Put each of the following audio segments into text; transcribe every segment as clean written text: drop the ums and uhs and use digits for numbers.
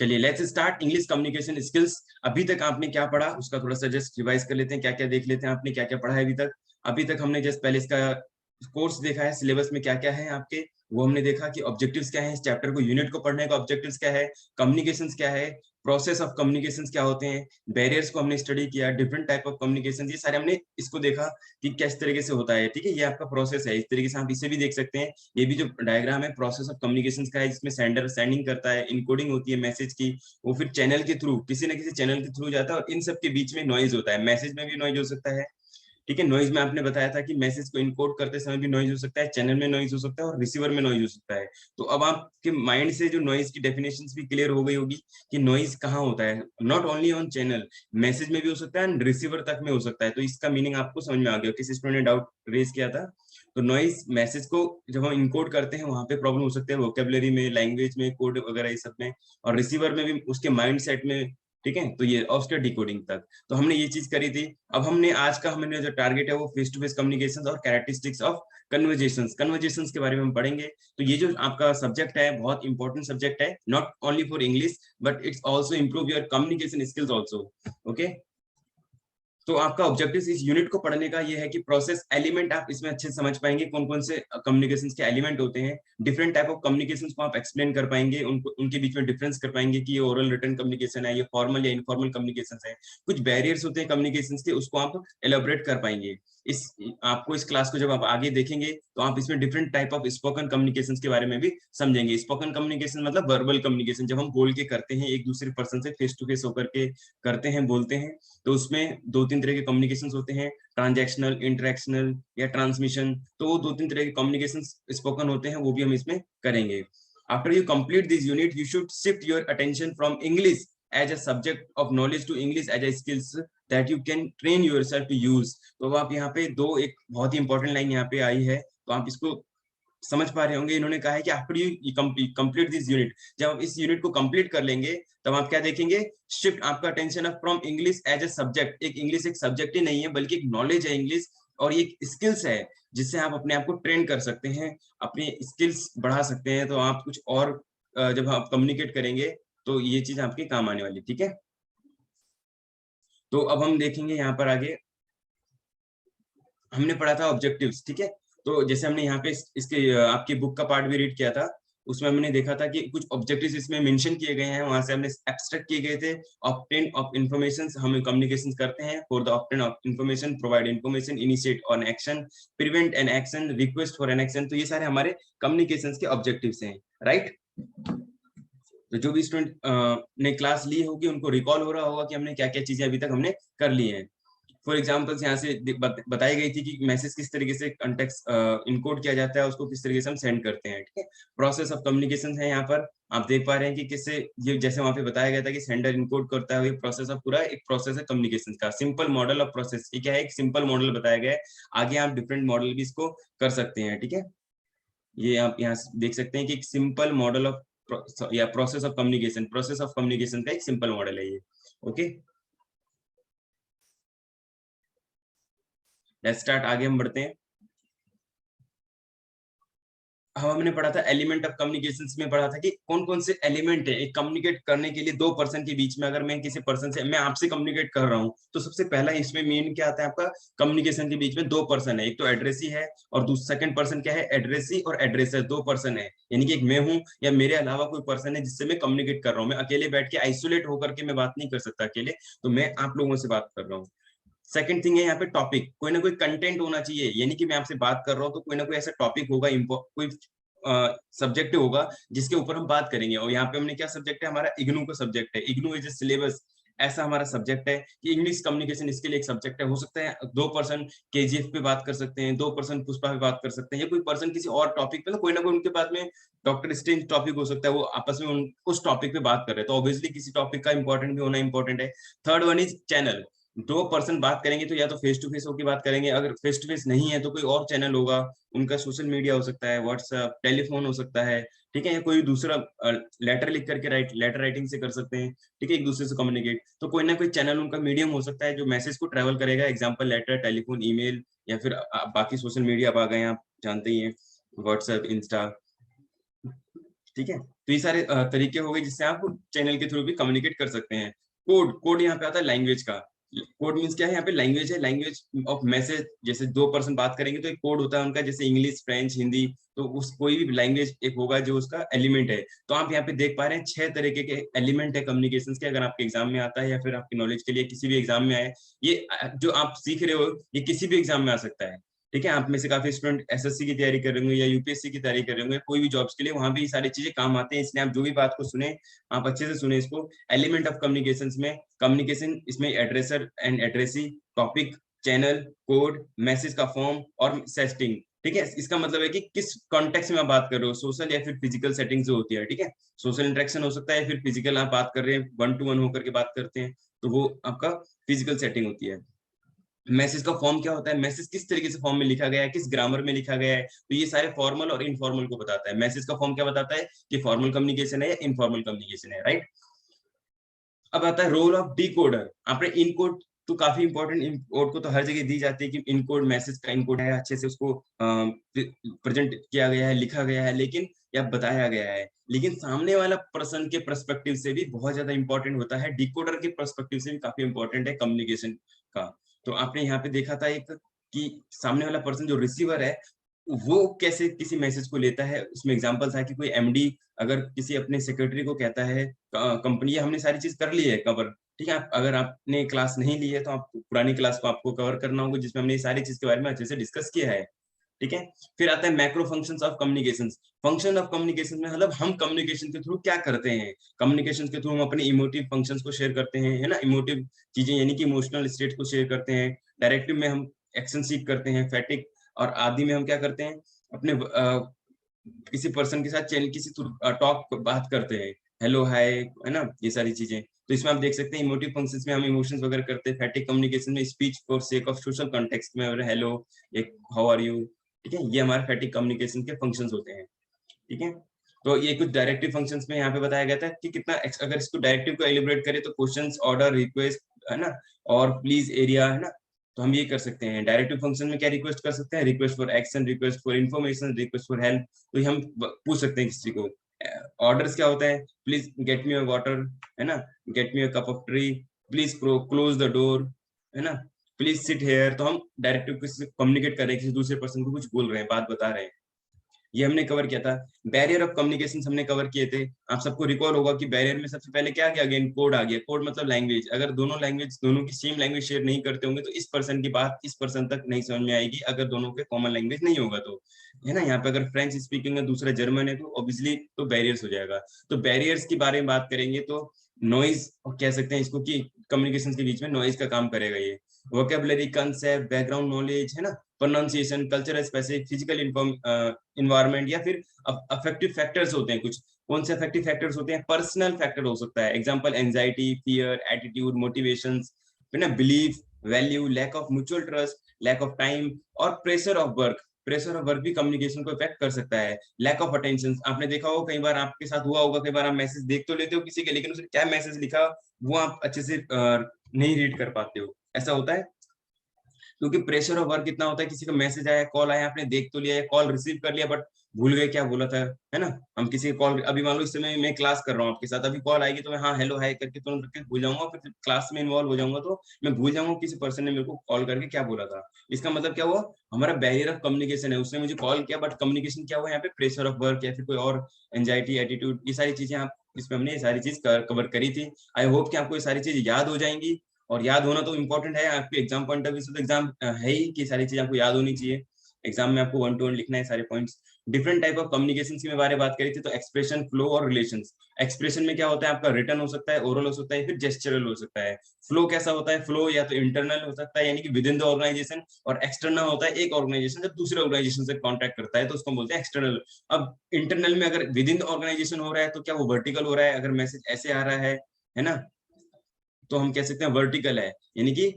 चलिए let's start English communication skills. अभी तक आपने क्या पढ़ा उसका थोड़ा सा जस्ट रिवाइज कर लेते हैं, क्या क्या देख लेते हैं आपने क्या क्या पढ़ा है अभी तक। अभी तक हमने जस्ट पहले इसका कोर्स देखा है, सिलेबस में क्या क्या है आपके, वो हमने देखा कि ऑब्जेक्टिव्स क्या है इस चैप्टर को, यूनिट को पढ़ने का ऑब्जेक्टिव्स क्या है, कम्युनिकेशंस क्या है, प्रोसेस ऑफ कम्युनिकेशंस क्या होते हैं, बैरियर्स को हमने स्टडी किया, डिफरेंट टाइप ऑफ कम्युनिकेशन, ये सारे हमने इसको देखा कि किस तरीके से होता है। ठीक है, ये आपका प्रोसेस है, इस तरीके से आप इसे भी देख सकते हैं। ये भी जो डायग्राम है प्रोसेस ऑफ कम्युनिकेशन का है, इसमें सेंडर सेंडिंग करता है, इनकोडिंग होती है मैसेज की, वो फिर चैनल के थ्रू किसी न किसी चैनल के थ्रू जाता है, और इन सब के बीच में नॉइज होता है, मैसेज में भी नॉइज हो सकता है। ठीक है, नॉइज में आपने बताया था कि मैसेज को इनकोड करते समय भी नॉइज हो सकता है, चैनल में नॉइज हो सकता है, और रिसीवर में नॉइज हो सकता है। तो अब आपके माइंड से जो नॉइज की डेफिनेशंस भी क्लियर हो गई होगी कि नॉइज कहाँ होता है, not only on channel, message में भी हो सकता है एंड रिसीवर तक में हो सकता है। तो इसका मीनिंग आपको समझ में आ गया, किसी स्टूडेंट ने डाउट रेज किया था। तो नॉइज मैसेज को जब हम इनकोड करते हैं वहां पे प्रॉब्लम हो सकते हैं, वोकेबलरी में, लैंग्वेज में, कोड वगैरह ये सब में, और रिसीवर में भी उसके माइंड सेट में। ठीक है, तो ये उसके डिकोडिंग तक तो हमने ये चीज करी थी। अब हमने आज का हमने जो टारगेट है वो फेस टू फेस कम्युनिकेशन और कैरेक्टरिस्टिक्स ऑफ कन्वर्जेशंस के बारे में हम पढ़ेंगे। तो ये जो आपका सब्जेक्ट है बहुत इंपॉर्टेंट सब्जेक्ट है, not only for English but it's also improve your communication skills also. Okay, तो आपका ऑब्जेक्टिव इस यूनिट को पढ़ने का ये है कि प्रोसेस एलिमेंट आप इसमें अच्छे से समझ पाएंगे, कौन कौन से कम्युनिकेशन के एलिमेंट होते हैं, डिफरेंट टाइप ऑफ कम्युनिकेशन को आप एक्सप्लेन कर पाएंगे, उनको उनके बीच में डिफरेंस कर पाएंगे कि ये ओरल रिटन कम्युनिकेशन है, ये फॉर्मल या इनफॉर्मल कम्युनिकेशन है, कुछ बैरियर्स होते हैं कम्युनिकेशन के, उसको आप एलोबरेट कर पाएंगे। इस आपको इस क्लास को जब आप आगे देखेंगे तो आप इसमें different type of spoken communication के बारे में भी समझेंगे। स्पोकन कम्युनिकेशन मतलब वर्बल कम्युनिकेशन, जब हम बोल के करते हैं एक दूसरे पर्सन से फेस टू फेस होकर के करते हैं, बोलते हैं, तो उसमें दो तीन तरह के कम्युनिकेशन होते हैं, ट्रांजैक्शनल, इंटरेक्शनल या ट्रांसमिशन। तो वो दो तीन तरह के कम्युनिकेशन स्पोकन होते हैं, वो भी हम इसमें करेंगे। After you complete this unit you should shift your attention from English as a subject of knowledge to English as a skills that you can train yourself to use. तो आप यहाँ पे दो एक बहुत ही इंपॉर्टेंट लाइन यहाँ पे आई है, तो आप इसको समझ पा रहे होंगे। इन्होंने कहा है कि after you complete this unit, जब आप इस यूनिट को कंप्लीट कर लेंगे तब आप क्या देखेंगे, शिफ्ट आपका attention off from English as a subject, एक इंग्लिश एक सब्जेक्ट ही नहीं है बल्कि एक नॉलेज है इंग्लिश, और ये स्किल्स है जिससे आप अपने आप को ट्रेन कर सकते हैं, अपनी स्किल्स बढ़ा सकते हैं। तो आप कुछ और जब आप कम्युनिकेट करेंगे तो ये चीज आपके काम आने वाली। ठीक है, तो अब हम देखेंगे यहाँ पर आगे, हमने पढ़ा था ऑब्जेक्टिव्स। ठीक है, तो जैसे हमने यहाँ पे इसके आपकी बुक का पार्ट भी रीड किया था, उसमें हमने देखा था कि कुछ ऑब्जेक्टिव्स इसमें मेंशन किए गए हैं, वहां से हमने एब्स्ट्रैक्ट किए गए थे। ऑब्टेन ऑफ इंफॉर्मेशन, हम कम्युनिकेशन करते हैं for the obtain of information, provide information, initiate on action, prevent an action, request for an action. तो ये सारे हमारे कम्युनिकेशन के ऑब्जेक्टिव्स हैं, राइट। तो जो भी स्टूडेंट ने क्लास ली होगी उनको रिकॉल हो रहा होगा कि हमने क्या क्या चीजें अभी तक हमने कर ली हैं। फॉर एग्जाम्पल यहाँ से बताई गई थी कि मैसेज किस तरीके से कंटेक्स्ट इनकोड किया जाता है, उसको किस तरीके से हम सेंड करते हैं। ठीक है, प्रोसेस ऑफ कम्युनिकेशन है यहाँ पर, आप देख पा रहे हैं कि किससे ये, जैसे वहां पे बताया गया था कि सेंडर इनकोड करता है, प्रोसेस ऑफ पूरा एक प्रोसेस है कम्युनिकेशन का। सिंपल मॉडल ऑफ प्रोसेस, ये क्या है, एक सिंपल मॉडल बताया गया है, आगे आप डिफरेंट मॉडल भी इसको कर सकते हैं। ठीक है, ये आप यहाँ देख सकते हैं कि एक सिंपल मॉडल ऑफ या प्रोसेस ऑफ कम्युनिकेशन का एक सिंपल मॉडल है ये। ओके, लेट्स स्टार्ट, आगे हम बढ़ते हैं। हमने पढ़ा था एलिमेंट ऑफ कम्युनिकेशन में, पढ़ा था कि कौन कौन से एलिमेंट है एक कम्युनिकेट करने के लिए दो पर्सन के बीच में। अगर मैं किसी पर्सन से, मैं आपसे कम्युनिकेट कर रहा हूं, तो सबसे पहला इसमें मेन क्या आता है, आपका कम्युनिकेशन के बीच में दो पर्सन है, एक तो एड्रेसी है और दूसरा सेकंड पर्सन क्या है, एड्रेसी और एड्रेसर, दो पर्सन है। यानी कि एक मैं हूं या मेरे अलावा कोई पर्सन है जिससे मैं कम्युनिकेट कर रहा हूँ। मैं अकेले बैठ के आइसोलेट होकर के मैं बात नहीं कर सकता अकेले, तो मैं आप लोगों से बात कर रहा हूँ। सेकंड थिंग है यहाँ पे टॉपिक, कोई ना कोई कंटेंट होना चाहिए, यानी कि मैं आपसे बात कर रहा हूँ तो कोई ना कोई ऐसा टॉपिक होगा, कोई सब्जेक्ट होगा जिसके ऊपर हम बात करेंगे। और यहाँ पे हमने क्या सब्जेक्ट है, हमारा इग्नू का सब्जेक्ट है, इग्नू एज ए सिलेबस, ऐसा हमारा सब्जेक्ट है कि इंग्लिश कम्युनिकेशन इसके लिए एक सब्जेक्ट है। हो सकता है दो पर्सन केजीएफ पे बात कर सकते हैं, दो पर्सन पुष्पा पे बात कर सकते हैं, या कोई पर्सन किसी और टॉपिक पे, तो कोई ना कोई उनके पास में डॉक्टर स्ट्रेंज टॉपिक हो सकता है, वो आपस में उस टॉपिक पे बात कर रहे हैं, तो ऑब्वियसली किसी टॉपिक का इंपॉर्टेंट भी होना इंपॉर्टेंट है। थर्ड वन इज चैनल, दो पर्सन बात करेंगे तो या तो फेस टू फेस होकर बात करेंगे, अगर फेस टू फेस नहीं है तो कोई और चैनल होगा, उनका सोशल मीडिया हो सकता है, व्हाट्सएप, टेलीफोन हो सकता है। ठीक है, या कोई दूसरा लेटर लिख करके लेटर राइटिंग से कर सकते हैं। ठीक है, एक दूसरे से कम्युनिकेट, तो कोई ना कोई चैनल उनका मीडियम हो सकता है जो मैसेज को ट्रेवल करेगा, एग्जाम्पल लेटर, टेलीफोन, ईमेल, या फिर बाकी सोशल मीडिया अब आ गए हैं, आप जानते ही हैं, व्हाट्सएप, इंस्टा। ठीक है, तो ये सारे तरीके हो गए जिससे आप चैनल के थ्रू भी कम्युनिकेट कर सकते हैं। कोड यहाँ पे आता है लैंग्वेज का। कोड मीन्स क्या है, यहाँ पे लैंग्वेज है, लैंग्वेज ऑफ मैसेज। जैसे दो पर्सन बात करेंगे तो एक कोड होता है उनका, जैसे इंग्लिश, फ्रेंच, हिंदी, तो उस कोई भी लैंग्वेज एक होगा जो उसका एलिमेंट है। तो आप यहाँ पे देख पा रहे हैं 6 तरीके के एलिमेंट है कम्युनिकेशन के। अगर आपके एग्जाम में आता है या फिर आपकी नॉलेज के लिए किसी भी एग्जाम में आए, ये जो आप सीख रहे हो ये किसी भी एग्जाम में आ सकता है। ठीक है, आप में से काफी स्टूडेंट एसएससी की तैयारी कर रहे होंगे या यूपीएससी की तैयारी कर रहे होंगे, कोई भी जॉब्स के लिए, वहां भी ये सारी चीजें काम आते हैं। इसलिए आप जो भी बात को सुने, आप अच्छे से सुने इसको। एलिमेंट ऑफ कम्युनिकेशन में कम्युनिकेशन, इसमें addresser and addressee, topic, channel, code, message का फॉर्म और सेटिंग। ठीक है, इसका मतलब है कि किस कॉन्टेक्स्ट में आप बात कर रहे हो, सोशल या फिर फिजिकल सेटिंग जो होती है। ठीक है, सोशल इंटरेक्शन हो सकता है, फिर फिजिकल आप बात कर रहे हैं, 1 to 1 होकर के बात करते हैं, तो वो आपका फिजिकल सेटिंग होती है। मैसेज का फॉर्म क्या होता है, मैसेज किस तरीके से फॉर्म में लिखा गया है, किस ग्रामर में लिखा गया है, तो ये सारे फॉर्मल और इनफॉर्मल को बताता है। मैसेज का फॉर्म क्या बताता है कि फॉर्मल कम्युनिकेशन है या इनफॉर्मल कम्युनिकेशन है, राइट। अब आता है रोल ऑफ डिकोडर। आपने इनकोड तो काफी इंपॉर्टेंट, इनकोड को तो हर जगह दी जाती है कि इनकोड मैसेज का इनकोड है, अच्छे से उसको प्रेजेंट किया गया है, लिखा गया है, लेकिन या बताया गया है, लेकिन सामने वाला पर्सन के पर्सपेक्टिव से भी बहुत ज्यादा इंपॉर्टेंट होता है, डिकोडर के पर्सपेक्टिव से भी काफी इंपॉर्टेंट है कम्युनिकेशन का। तो आपने यहाँ पे देखा था एक कि सामने वाला पर्सन जो रिसीवर है वो कैसे किसी मैसेज को लेता है। उसमें एग्जांपल था कि कोई एमडी अगर किसी अपने सेक्रेटरी को कहता है, कंपनी हमने सारी चीज कर ली है कवर, ठीक है, अगर आपने क्लास नहीं ली है तो आप पुरानी क्लास को आपको कवर करना होगा, जिसमें हमने ये सारी चीज के बारे में अच्छे से डिस्कस किया है। ठीक है, फिर आता है macro functions of communication. Function of communication में मतलब हम कम्युनिकेशन के थ्रू क्या करते हैं। कम्युनिकेशन के थ्रू हम अपने इमोटिव फंक्शंस को शेयर करते हैं, है ना, इमोटिव चीजें यानी कि इमोशनल स्टेट को शेयर करते हैं। डायरेक्टिव में हम एक्शन सीख करते हैं, फैटिक और आदि में हम क्या करते हैं, अपने किसी पर्सन के साथ चैनल किसी टॉक बात करते हैं, हेलो हाय, है ना, ये सारी चीजें। तो इसमें आप देख सकते हैं इमोटिव फंक्शंस में हम इमोशंस वगैरह करते हैं। फैटिक कम्युनिकेशन में speech for sake of social context में हेलो, एक हाउ आर यू, ठीक है, ये हमारे फैटिक कम्युनिकेशन के फंक्शंस होते हैं। ठीक है, तो ये कुछ डायरेक्टिव फंक्शंस में यहाँ पे बताया गया था कि कितना अगर इसको डायरेक्टिव को एलिब्रेट करें तो क्वेश्चंस, ऑर्डर, रिक्वेस्ट, है ना, और प्लीज एरिया, है ना, तो हम ये कर सकते हैं। डायरेक्टिव फंक्शन में क्या रिक्वेस्ट कर सकते हैं, request for action, request for information, request for help, तो ये हम पूछ सकते हैं किसी को। ऑर्डर्स क्या होता है, please get me a water, है ना, get me a cup of T, please close the door, है ना, प्लीज सिट हेयर। तो हम डायरेक्टिव कम्युनिकेट कर रहे हैं, किसी दूसरे पर्सन को कुछ बोल रहे हैं, बात बता रहे हैं। ये हमने कवर किया था। बैरियर ऑफ कम्युनिकेशन हमने कवर किए थे। आप सबको रिकॉल होगा कि बैरियर में सबसे पहले क्या गया, अगेन कोड आ गया। कोड मतलब लैंग्वेज। अगर दोनों लैंग्वेज, दोनों की सेम लैंग्वेज शेयर नहीं करते होंगे तो इस पर्सन की बात इस पर्सन तक नहीं समझ में आएगी, अगर दोनों के कॉमन लैंग्वेज नहीं होगा तो, है ना। यहाँ पे अगर फ्रेंच स्पीकिंग है, दूसरा जर्मन है, तो ऑब्वियसली तो बैरियर्स हो जाएगा। तो बैरियर्स के बारे में बात करेंगे तो नॉइज कह सकते हैं इसको कि कम्युनिकेशन के बीच में नॉइज का काम करेगा ये। वोकेबलरी, कंसेप्ट, बैकग्राउंड नॉलेज, है ना, pronunciation, cultural specific, physical environment, या फिर अफेक्टिव फैक्टर्स होते हैं कुछ। कौन से अफेक्टिव फैक्टर्स होते हैं, पर्सनल फैक्टर हो सकता है, example anxiety, fear, attitude, motivations, फिर ना belief, value, lack of mutual trust, lack of time, और pressure of work. Pressure of work भी कम्युनिकेशन को इफेक्ट कर सकता है। लैक ऑफ अटेंशन, आपने देखा होगा, कई बार आपके साथ हुआ होगा, कई बार आप मैसेज देख तो लेते हो किसी के, लेकिन उसने क्या मैसेज लिखा वो आप अच्छे से नहीं रीड कर पाते हो, ऐसा होता है। क्योंकि प्रेशर ऑफ वर्क इतना होता है, किसी का मैसेज आया, कॉल आया, आपने देख तो लिया, कॉल रिसीव कर लिया, बट भूल गए क्या बोला था, है ना। हम किसी कॉल, अभी मान लो इस समय मैं क्लास कर रहा हूँ आपके साथ, अभी कॉल आएगी तो मैं हाँ हेलो हाय करके तुरंत करके भूल जाऊंगा, फिर क्लास में इन्वॉल्व हो जाऊंगा तो मैं भूल जाऊंगा किसी पर्सन ने मेरे को कॉल करके क्या बोला था। इसका मतलब क्या हुआ, हमारा बैरियर ऑफ कम्युनिकेशन है, उसने मुझे कॉल किया बट कम्युनिकेशन क्या हुआ यहाँ पे, प्रेशर ऑफ वर्क या फिर कोई और एंजाइटी, एटीट्यूड, ये सारी चीजें आप इसमें हमने ये सारी चीज कवर करी थी। आई होप कि आपको ये सारी चीज याद हो जाएंगी। और याद होना तो इम्पोर्टेंट है आपके एग्जाम पॉइंट ऑफ व्यू से, तो एग्जाम है ही कि सारी चीज आपको याद होनी चाहिए। एग्जाम में आपको 1 to 1 लिखना है सारे points. Different type of communication के बारे में बात करी थी, तो एक्सप्रेशन, फ्लो और रिलेशंस। एक्सप्रेशन में क्या होता है, आपका रिटर्न हो सकता है, ओरल हो सकता है, फिर जेस्चरल हो सकता है। फ्लो कैसा होता है, फ्लो या तो इंटरनल हो सकता है यानी कि विद इन द ऑर्गेनाइजेशन, और एक्सटर्नल होता है एक ऑर्गेनाइजेशन जब दूसरे ऑर्गेनाइजेशन से कॉन्टैक्ट करता है तो उसको बोलते हैं एक्सटर्नल। अब इंटरनल में अगर विद इन द ऑर्गेनाइजेशन हो रहा है तो क्या वो वर्टिकल हो रहा है, अगर मैसेज ऐसे आ रहा है ना, तो हम कह सकते हैं वर्टिकल है, यानी कि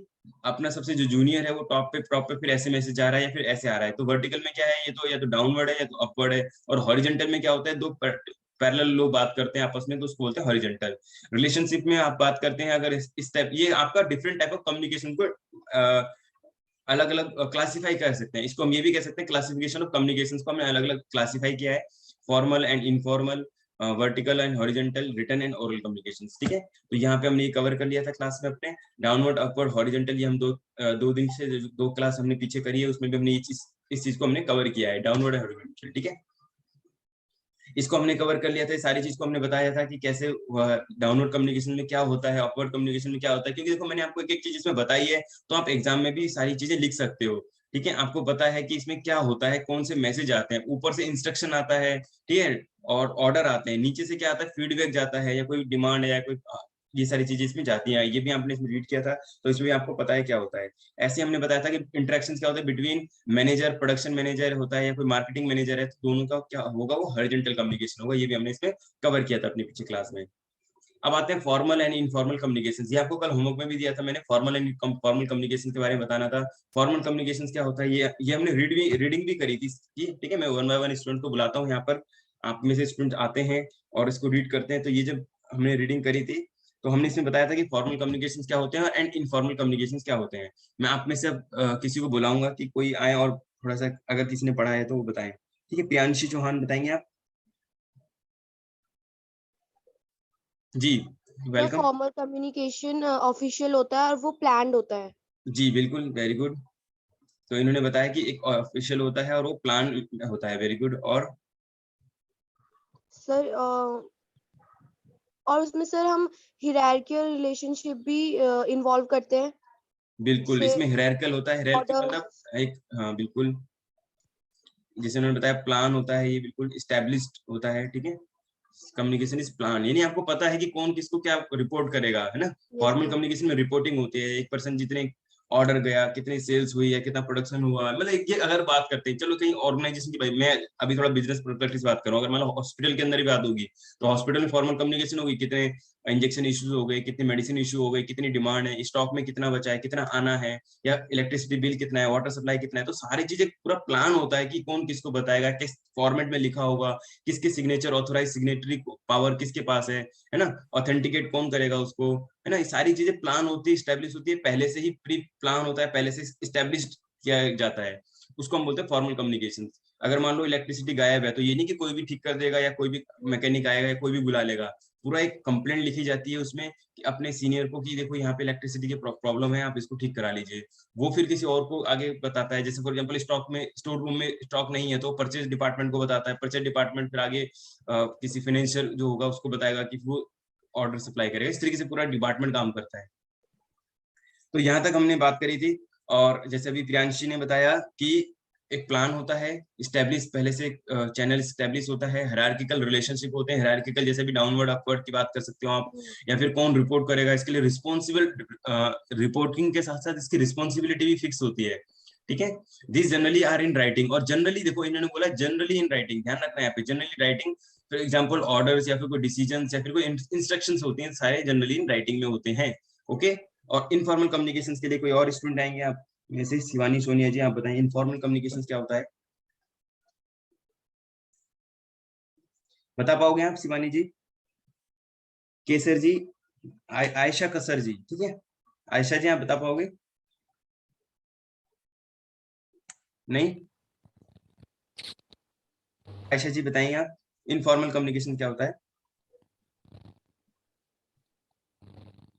अपना सबसे जो जूनियर है वो टॉप पे फिर ऐसे मैसेज आ रहा है या फिर ऐसे आ रहा है। तो वर्टिकल में क्या है, ये तो या तो डाउनवर्ड है या तो अपवर्ड है। और हॉरिजॉन्टल में क्या होता है, दो पैरेलल लोग बात करते हैं आपस में तो उसको बोलते हैं हॉरिजॉन्टल। रिलेशनशिप में आप बात करते हैं अगर इस टाइप, ये आपका डिफरेंट टाइप ऑफ कम्युनिकेशन को अलग अलग क्लासिफाई कर सकते हैं। इसको हम ये भी कह सकते हैं क्लासिफिकेशन ऑफ कम्युनिकेशन को हमने अलग अलग क्लासिफाई किया है, formal and informal, vertical and horizontal written and oral communication. ठीक है, तो यहाँ पे हमने ये कवर कर लिया था क्लास में अपने। डाउनवर्ड अपवर्ड हॉरिजॉन्टल, ये हम दो दिन से दो क्लास हमने पीछे करी है, उसमें भी हमने इस चीज को हमने कवर किया है, डाउनवर्ड हॉरिजॉन्टल। ठीक है, इसको हमने कवर कर लिया था, सारी चीज को हमने बताया था कि कैसे डाउनवर्ड कम्युनिकेशन में क्या होता है, अपवर्ड कम्युनिकेशन में क्या होता है, क्योंकि देखो मैंने आपको एक एक चीज इसमें बताई है, तो आप एग्जाम में भी सारी चीजें लिख सकते हो। ठीक है, आपको पता है कि इसमें क्या होता है, कौन से मैसेज आते हैं, ऊपर से इंस्ट्रक्शन आता है, ठीक है, और ऑर्डर आते हैं, नीचे से क्या आता है, फीडबैक जाता है, या कोई डिमांड है, या कोई ये सारी चीजें इसमें जाती हैं, ये भी आपने इसमें रीड किया था, तो इसमें भी आपको पता है क्या होता है। ऐसे हमने बताया था कि इंटरेक्शन क्या होता है बिटवीन मैनेजर, प्रोडक्शन मैनेजर होता है या कोई मार्केटिंग मैनेजर है, तो दोनों का क्या होगा, वो हॉरिजॉन्टल कम्युनिकेशन होगा, ये भी हमने इसमें कवर किया था अपनी पिछले क्लास में। अब आते हैं फॉर्मल एंड इनफॉर्मल कम्युनिकेशन। ये आपको कल होमवर्क में भी दिया था मैंने, फॉर्मल एंड फॉर्मल कम्युनिकेशन के बारे में बताना था। फॉर्मल कम्युनिकेशन क्या होता है, ये हमने रीडिंग भी करी थी। ठीक है, मैं वन बाय वन स्टूडेंट को बुलाता हूँ यहाँ पर, आप में से स्टूडेंट आते हैं और इसको रीड करते हैं, तो ये जब हमने रीडिंग करी थी, तो हमने इसमें बताया था कि फॉर्मल कम्युनिकेशन क्या होते हैं एंड इनफॉर्मल कम्युनिकेशन क्या होते हैं। मैं आप में से अब किसी को बुलाऊंगा कि कोई आए और थोड़ा सा अगर किसी ने पढ़ा है तो वो बताएं। ठीक है, प्रियांशी चौहान बताएंगे आप? जी, sir welcome. Formal communication official होता है और वो प्लान्ड होता है। जी बिल्कुल, वेरी गुड। तो इन्होंने बताया कि एक ऑफिशियल होता है और वो प्लान होता है, वेरी गुड। और सर और उसमें सर हम हिरार्कियल रिलेशनशिप भी इन्वॉल्व करते हैं। बिल्कुल, जैसे इसमें हिरार्किकल होता है, हिरार्की मतलब ऑर्डर्स। एक, हाँ बिल्कुल, जैसे उन्होंने बताया प्लान होता है, ये बिल्कुल इस्टेब्लिश्ड होता है। ठीक है, कम्युनिकेशन इज प्लान, यानी आपको पता है कि कौन किसको क्या रिपोर्ट करेगा, है ना। Yes formal sir. कम्युनिकेशन में रिपोर्टिंग होती है, एक पर्सन जितने ऑर्डर गया, कितनी सेल्स हुई है, कितना प्रोडक्शन हुआ, मतलब ये अगर बात करते हैं, चलो कहीं ऑर्गेनाइजेशन की, भाई मैं अभी थोड़ा बिजनेस प्रैक्टिस बात कर रहा हूँ, अगर मतलब हॉस्पिटल के अंदर ही बात होगी, तो हॉस्पिटल में फॉर्मल कम्युनिकेशन होगी, कितने इंजेक्शन इश्यूज हो गए, कितने मेडिसिन इशू हो गए, कितनी डिमांड है, स्टॉक में कितना बचा है, कितना आना है, या इलेक्ट्रिसिटी बिल कितना है, वाटर सप्लाई कितना है, तो सारी चीजें पूरा प्लान होता है कि कौन किसको बताएगा, किस फॉर्मेट में लिखा होगा, किसके सिग्नेचर, ऑथोराइज सिग्नेटरी पावर किसके पास है ना, ऑथेंटिकेट कौन करेगा उसको, है ना। ये सारी चीजें प्लान होती है, स्टैब्लिश होती है, पहले से ही प्री प्लान होता है, पहले से स्टैब्लिश किया जाता है, उसको हम बोलते हैं फॉर्मल कम्युनिकेशन। अगर मान लो इलेक्ट्रिसिटी गायब है, तो ये नहीं कि कोई भी ठीक कर देगा, या कोई भी मैकेनिक आएगा, या कोई भी बुला लेगा, पूरा एक कंप्लेंट लिखी जाती है उसमें कि अपने सीनियर को, कि देखो यहाँ पे इलेक्ट्रिसिटी की प्रॉब्लम है, आप इसको ठीक करा लीजिए। वो फिर किसी और को आगे बताता है, जैसे फॉर एग्जांपल स्टोर रूम में स्टॉक नहीं है, तो परचेज डिपार्टमेंट को बताता है, परचेज डिपार्टमेंट फिर आगे किसी फाइनेंशियल जो होगा उसको बताएगा कि वो ऑर्डर सप्लाई करेगा। इस तरीके से पूरा डिपार्टमेंट काम करता है। तो यहाँ तक हमने बात करी थी। और जैसे अभी प्रियांशी ने बताया कि एक प्लान होता है, स्टैब्लिश, पहले से चैनल स्टैब्लिश होता है, हायरार्किकल रिलेशनशिप होते हैं, हायरार्किकल जैसे भी डाउनवर्ड अपवर्ड की बात कर सकते हो आप, या फिर कौन रिपोर्ट करेगा, इसके लिए रिस्पॉन्सिबल, रिपोर्टिंग के साथ साथ इसकी रिस्पॉन्सिबिलिटी भी फिक्स होती है। ठीक है, this generally are in writing, और जनरली देखो इन्होंने बोला जनरली इन राइटिंग, ध्यान रखना है यहाँ पे, generally writing, for example orders या फिर कोई डिसीजन या फिर कोई इंस्ट्रक्शंस होती हैं, सारे जनरली इन राइटिंग में होते हैं। ओके, और इनफॉर्मल कम्युनिकेशंस के लिए कोई और स्टूडेंट आएंगे आप जैसे शिवानी सोनिया जी, आप बताएं इनफॉर्मल कम्युनिकेशन क्या होता है, बता पाओगे आप शिवानी जी? केसर जी, आयशा कसर जी, ठीक है, आयशा जी आप बता पाओगे? नहीं, आयशा जी बताइए आप, इनफॉर्मल कम्युनिकेशन क्या होता है?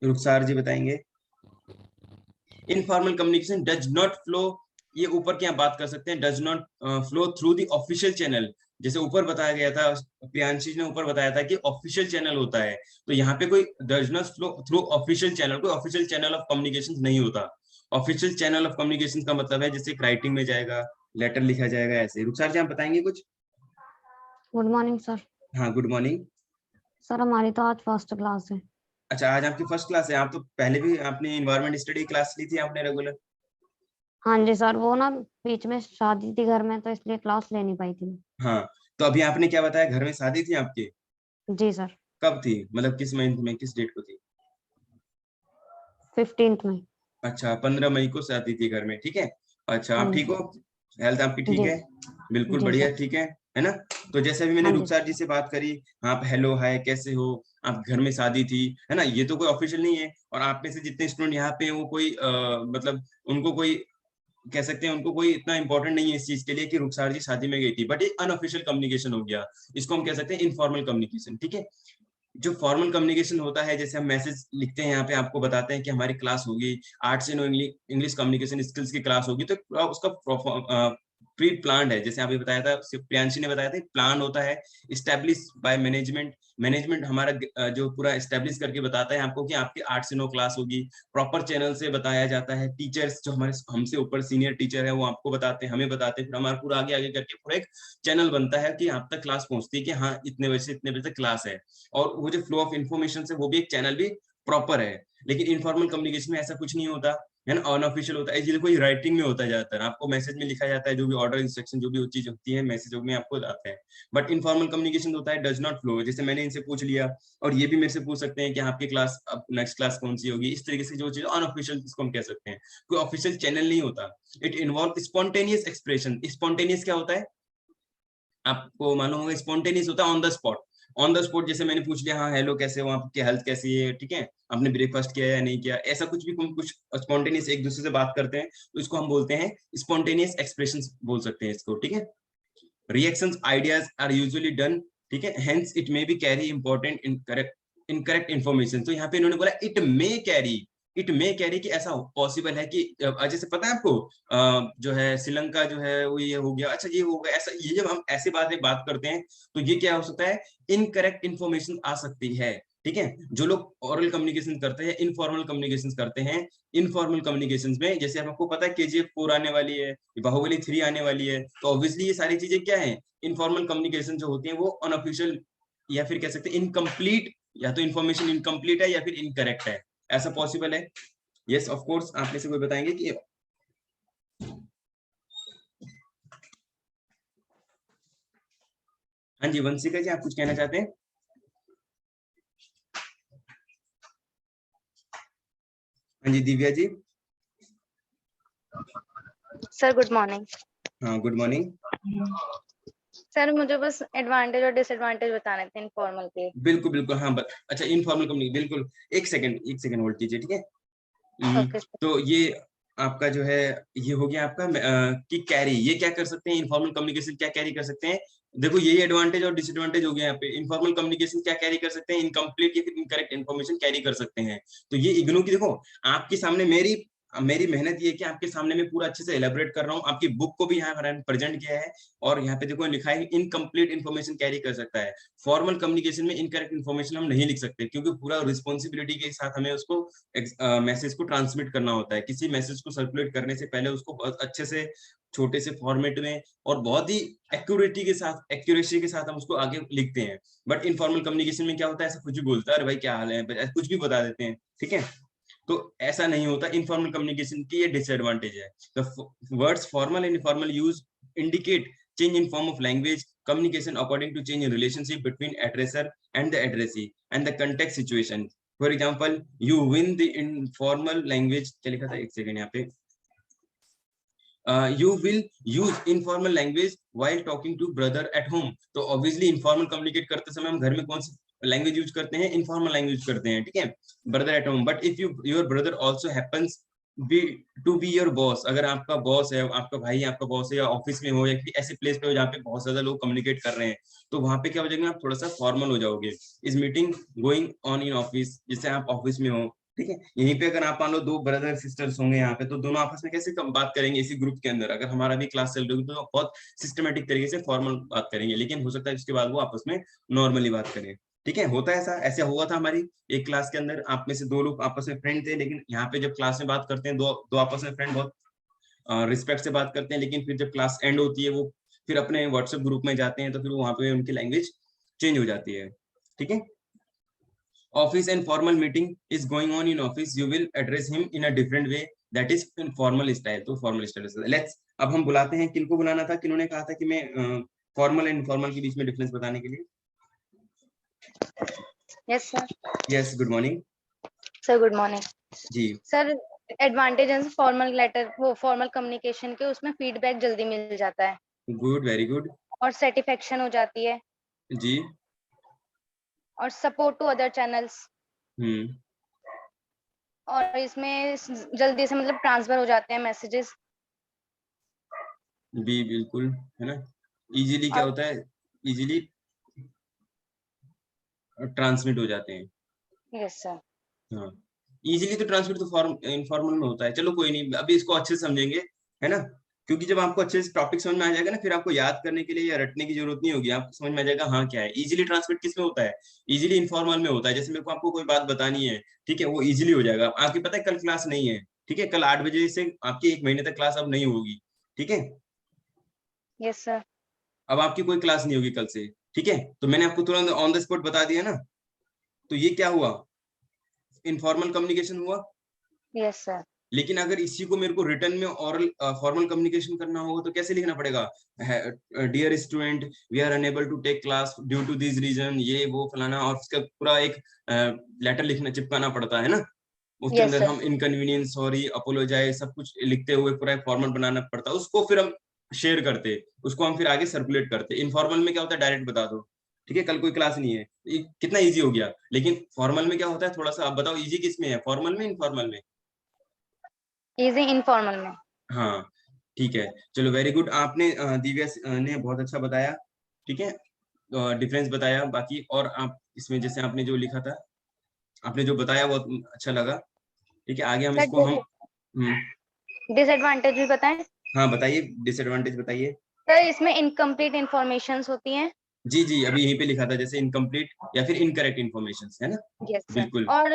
रुखसार जी बताएंगे। Informal communication does not flow, ये ऊपर की आप बात कर सकते हैं, does not flow through the official channel, जैसे ऊपर बताया गया था, प्रियांशी ने ऊपर बताया था कि ऑफिशियल चैनल होता है, तो यहाँ पे कोई does not flow through official channel, कोई ऑफिशियल चैनल ऑफ कम्युनिकेशन नहीं होता। ऑफिशियल चैनल ऑफ कम्युनिकेशन का मतलब है जैसे राइटिंग में जाएगा, लेटर लिखा जाएगा, ऐसे। रुखसार जी आप बताएंगे कुछ? Good morning sir. हाँ, गुड मॉर्निंग। सर हमारी तो आज फर्स्ट क्लास है। अच्छा, आज आपकी फर्स्ट क्लास है, आप तो पहले भी आपने इन्वायरमेंट स्टडी क्लास ली थी आपने रेगुलर? हाँ जी सर, वो ना बीच में शादी थी घर में, तो इसलिए क्लास ले नहीं पाई थी। हाँ, तो अभी आपने क्या बताया, घर में शादी थी आपकी? जी सर। कब थी, मतलब किस मंथ में, किस डेट को थी? 15th में। अच्छा, 15 मई को शादी थी घर में, ठीक है। अच्छा, हाँ आप ठीक जी। हो, हेल्थ आपकी ठीक जी। है? बिल्कुल जी बढ़िया, सर। ठीक है ना। तो जैसे अभी मैंने हाँ जी। रुखसार जी से बात करी, आप हेलो हाय कैसे हो, आप घर में शादी थी, है ना, ये तो कोई ऑफिशियल नहीं है, और आप में से जितने स्टूडेंट यहाँ पे हैं, वो कोई मतलब उनको कोई कह सकते हैं उनको कोई इतना इंपॉर्टेंट नहीं है इस चीज के लिए कि रुखसार जी शादी में गई थी, बट ये अनऑफिशियल कम्युनिकेशन हो गया, इसको हम कह सकते हैं इनफॉर्मल कम्युनिकेशन। ठीक है, जो फॉर्मल कम्युनिकेशन होता है, जैसे हम मैसेज लिखते हैं यहाँ पे आपको बताते हैं कि हमारी क्लास होगी arts and English communication skills की क्लास होगी, तो उसका प्री प्लान्ड है, जैसे अभी बताया था प्रियांशी ने बताया था, प्लान होता है, इस्टेब्लिश बाय मैनेजमेंट, मैनेजमेंट हमारा जो पूरा इस्टेब्लिश करके बताता है आपको कि आपकी 8 से 9 क्लास होगी, प्रॉपर चैनल से बताया जाता है, टीचर्स जो हमारे हमसे ऊपर सीनियर टीचर है वो आपको बताते हैं, हमें बताते हैं, फिर हमारा पूरा आगे आगे करके पूरा एक चैनल बनता है कि आप तक क्लास पहुंचती है कि हाँ इतने बजे से इतने बजे तक क्लास है, और वो जो फ्लो ऑफ इन्फॉर्मेशन है वो भी एक चैनल भी प्रॉपर है। लेकिन इनफॉर्मल कम्युनिकेशन में ऐसा कुछ नहीं होता है ना, अनऑफिशियल होता है, इसलिए कोई राइटिंग में होता है, ज्यादातर आपको मैसेज में लिखा जाता है, जो भी ऑर्डर इंस्ट्रक्शन जो भी चीज होती है मैसेज में आपको आते हैं। बट इनफॉर्मल कम्युनिकेशन होता है डज नॉट फ्लो, जैसे मैंने इनसे पूछ लिया और ये भी मेरे से पूछ सकते हैं कि आपकी क्लास अब नेक्स्ट क्लास कौन सी होगी, इस तरीके से जो चीज अनऑफिशियल इसको हम कह सकते हैं, कोई ऑफिशियल चैनल नहीं होता। It involve spontaneous expression. Spontaneous क्या होता है आपको मालूम होगा, स्पॉन्टेनियस होता है on the spot. On the spot जैसे मैंने पूछ लिया हाँ हेलो कैसे हो, आपकी हेल्थ कैसी है, ठीक है, आपने ब्रेकफास्ट किया या नहीं किया, ऐसा कुछ भी हम कुछ स्पॉन्टेनियस एक दूसरे से बात करते हैं तो इसको हम बोलते हैं स्पॉन्टेनियस एक्सप्रेशंस बोल सकते हैं इसको। ठीक है, reactions ideas are usually done, ठीक है, hence it may be carry important incorrect information. तो यहाँ पे इन्होंने बोला इट मे कैरी कि ऐसा पॉसिबल है कि जैसे पता है आपको जो है श्रीलंका जो है वो ये हो गया, अच्छा ये हो गया, ऐसा ये जब हम ऐसे बात करते हैं तो ये क्या हो सकता है, इनकरेक्ट इन्फॉर्मेशन आ सकती है। ठीक है, जो लोग ओरल कम्युनिकेशन करते हैं, इनफॉर्मल कम्युनिकेशन करते हैं, इनफॉर्मल कम्युनिकेशन में जैसे आपको पता है KGF 4 आने वाली है, बाहुबली 3 आने वाली है, तो ऑब्वियसली ये सारी चीजें क्या है, इनफॉर्मल कम्युनिकेशन जो होती है वो अनऑफिशियल या फिर कह सकते हैं इनकम्प्लीट, या तो इन्फॉर्मेशन इनकम्प्लीट है या फिर इनकरेक्ट है, ऐसा पॉसिबल है। यस ऑफ कोर्स, आप में से कोई बताएंगे कि हाँ जी वंशिका जी आप कुछ कहना चाहते हैं? हाँ जी Divya ji. Sir good morning. हाँ गुड मॉर्निंग। सर मुझे बस एडवांटेज और डिसएडवांटेज बताने थे इनफॉर्मल के। बिल्कुल बिल्कुल हाँ अच्छा इनफॉर्मल कम्युनिकेशन, बिल्कुल एक सेकंड होल्ड कीजिए, ठीक है। Okay sir. तो ये आपका जो है ये हो गया आपका कि कैरी, ये क्या कर सकते हैं, इनफॉर्मल कम्युनिकेशन क्या कैरी कर सकते हैं, देखो यही एडवांटेज और डिसएडवांटेज हो गया यहाँ पे। इनफॉर्मल कम्युनिकेशन क्या कैरी कर सकते हैं, इनकम्प्लीट या फिर इनकरेक्ट इन्फॉर्मेशन कैरी कर सकते हैं। तो ये इग्नू की देखो आपके सामने मेरी मेरी मेहनत ये है कि आपके सामने मैं पूरा अच्छे से एलेबोरेट कर रहा हूँ, आपकी बुक को भी यहाँ प्रेजेंट किया है, और यहाँ पे देखो लिखा है इनकम्प्लीट इन्फॉर्मेशन कैरी कर सकता है। फॉर्मल कम्युनिकेशन में इनकरेक्ट इन्फॉर्मेशन हम नहीं लिख सकते, क्योंकि पूरा रिस्पॉन्सिबिलिटी के साथ हमें उसको मैसेज को ट्रांसमिट करना होता है। किसी मैसेज को सर्कुलेट करने से पहले उसको बहुत अच्छे से छोटे से फॉर्मेट में और बहुत ही एक्यूरेसी के साथ हम उसको आगे लिखते हैं। बट इनफॉर्मल कम्युनिकेशन में क्या होता है, ऐसा कुछ भी बोलता है, अरे भाई क्या हाल है, कुछ भी बता देते हैं, ठीक है, तो ऐसा नहीं होता। इनफॉर्मल कम्युनिकेशन की ये डिसएडवांटेज है। The words formal and informal use indicate change in form of language communication according to change in relationship between addresser and the addressee and the context situation. For example, you win the informal language, क्या लिखा था एक second यहाँ पे, you will use informal language while talking to brother at home. तो obviously informal communicate करते समय हम घर में कौन सी लैंग्वेज यूज करते हैं, इनफॉर्मल लैंग्वेज करते हैं, ठीक है, brother at home. But if your brother also happens be to be your boss, अगर आपका बॉस है, आपका भाई आपका बॉस है, या ऑफिस में हो या किसी ऐसे प्लेस पे हो जहाँ पे बहुत ज्यादा लोग कम्युनिकेट कर रहे हैं, तो वहां पे क्या हो जाएगा, आप थोड़ा सा फॉर्मल हो जाओगे। इस meeting going on in office, जैसे आप ऑफिस में हो, ठीक है, यहीं पे अगर आप मान लो दो ब्रदर सिस्टर्स होंगे यहाँ पे, तो दोनों आपस में कैसे बात करेंगे इसी ग्रुप के अंदर, अगर हमारा भी क्लास चल रही होगी तो बहुत सिस्टमेटिक तरीके से फॉर्मल बात करेंगे, लेकिन हो सकता है उसके बाद वो आपस में नॉर्मली बात करें, ठीक है, होता है ऐसा। ऐसा हुआ था हमारी एक क्लास के अंदर, आप में से दो लोग आपस में फ्रेंड थे, लेकिन यहाँ पे जब क्लास में बात करते हैं दो आपस में फ्रेंड बहुत रिस्पेक्ट से बात करते हैं, लेकिन फिर जब क्लास एंड होती है वो फिर अपने व्हाट्सएप ग्रुप में जाते हैं, तो फिर वहां पे उनकी लैंग्वेज चेंज हो जाती है, ठीक है। Office and formal meeting is going on in office, you will address him in a different way, that is in formal style, तो formal style से let's अब हम बुलाते हैं, किनको बुलाना था, किन्होंने कहा था कि मैं फॉर्मल एंड इनफॉर्मल के बीच में डिफरेंस बताने के लिए। Yes sir. Yes good morning sir good morning जी। सर। एडवांटेज है फॉर्मल लेटर वो फॉर्मल कम्युनिकेशन के, उसमें फीडबैक जल्दी मिल जाता है गुड, वेरी गुड और सेटिस्फेक्शन हो जाती है जी। और support to other channels, hmm, और इसमें जल्दी से मतलब ट्रांसफर हो जाते हैं मैसेजेस। बी बिल्कुल, है ना। इजीली क्या और होता है, इजीली ट्रांसमिट हो जाते हैं। Yes sir. हाँ, इजीली तो ट्रांसमिट तो फॉर्म इनफॉर्मल में होता है। चलो कोई नहीं, अभी इसको अच्छे से समझेंगे, है ना। क्योंकि जब आपको अच्छे से टॉपिक समझ में आ जाएगा ना, फिर आपको याद करने के लिए या रटने की जरूरत नहीं होगी, आपको समझ में आ जाएगा हाँ क्या है। इजीली ट्रांसमिट किस में होता है, इजीली इनफॉर्मल में होता है। जैसे मेरे को आपको कोई बात बतानी है, ठीक है, वो इजीली हो जाएगा। आपकी पता है कल क्लास नहीं है, ठीक है, कल 8 बजे से आपकी 1 महीने तक क्लास अब नहीं होगी, ठीक है। Yes sir. अब आपकी कोई क्लास नहीं होगी कल से, ठीक है। तो मैंने आपको तुरंत ऑन द स्पॉट बता दिया ना, तो ये क्या हुआ, इनफॉर्मल कम्युनिकेशन हुआ। Yes sir. लेकिन अगर इसी को मेरे को रिटर्न में ऑरल फॉर्मल कम्युनिकेशन करना होगा तो कैसे लिखना पड़ेगा, dear student we are unable to take class due to this reason, ये वो फलाना, और उसका पूरा एक लेटर लिखना चिपकाना पड़ता है ना। उसके यस अंदर सर। हम इनकन्वीनियंस, सॉरी, अपोलोजाइज, सब कुछ लिखते हुए पूरा एक फॉर्मेट बनाना पड़ता है। उसको फिर हम शेयर करते, उसको हम फिर आगे सर्कुलेट करते। इनफॉर्मल में क्या होता है, डायरेक्ट बता दो, ठीक है, कल कोई क्लास नहीं है, ये कितना इजी हो गया। लेकिन फॉर्मल में क्या होता है, थोड़ा सा आप बताओ, इजी किस में है, फॉर्मल में इनफॉर्मल में। इजी इनफॉर्मल में। हाँ, ठीक है, चलो वेरी गुड। आपने दिव्या ने बहुत अच्छा बताया, ठीक है, डिफरेंस बताया। बाकी और आप इसमें जैसे आपने जो लिखा था, आपने जो बताया बहुत अच्छा लगा, ठीक है। आगे हम इसको हम डिसएडवांटेज भी बताएं। हाँ बताइए, डिसएडवांटेज बताइए। सर इसमें इनकम्प्लीट इंफॉर्मेशंस होती हैं। जी जी, अभी यहीं पे लिखा था, जैसे इनकम्प्लीट या फिर इनकरेक्ट इन्फॉर्मेशन, है ना। Yes sir. बिल्कुल, और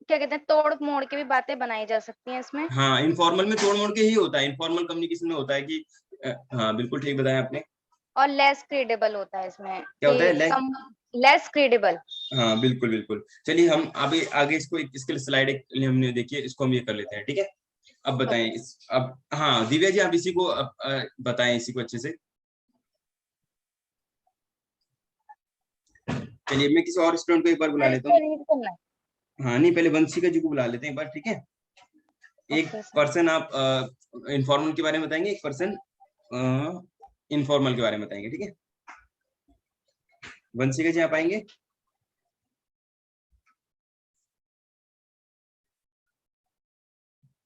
क्या कहते हैं, तोड़ मोड़ के भी बातें बनाई जा सकती हैं इसमें। हाँ, इनफॉर्मल में तोड़ मोड़ के ही होता है, इनफॉर्मल कम्युनिकेशन में होता है कि हाँ बिल्कुल ठीक बताया आपने। और लेस क्रेडिबल होता है इसमें क्या होता है, कि कम, लेस क्रेडिबल। हाँ बिल्कुल बिल्कुल। चलिए हम अभी आगे इसको इसके स्लाइड हमने देखिए, इसको हम ये कर लेते हैं, ठीक है। अब बताएं ओके। अब हाँ दिव्या जी, आप इसी को अब बताएं इसी को अच्छे से। चलिए मैं किसी और स्टूडेंट को एक बार बुला सर लेता इसको हूँ। रीड करना है। हाँ नहीं, पहले वंशिका जी को बुला लेते हैं एक बार, ठीक है। एक ओके सर। पर्सन आप इनफॉर्मल के बारे में बताएंगे, एक पर्सन इनफॉर्मल के बारे में बताएंगे, ठीक है। वंशिका जी आप आएंगे।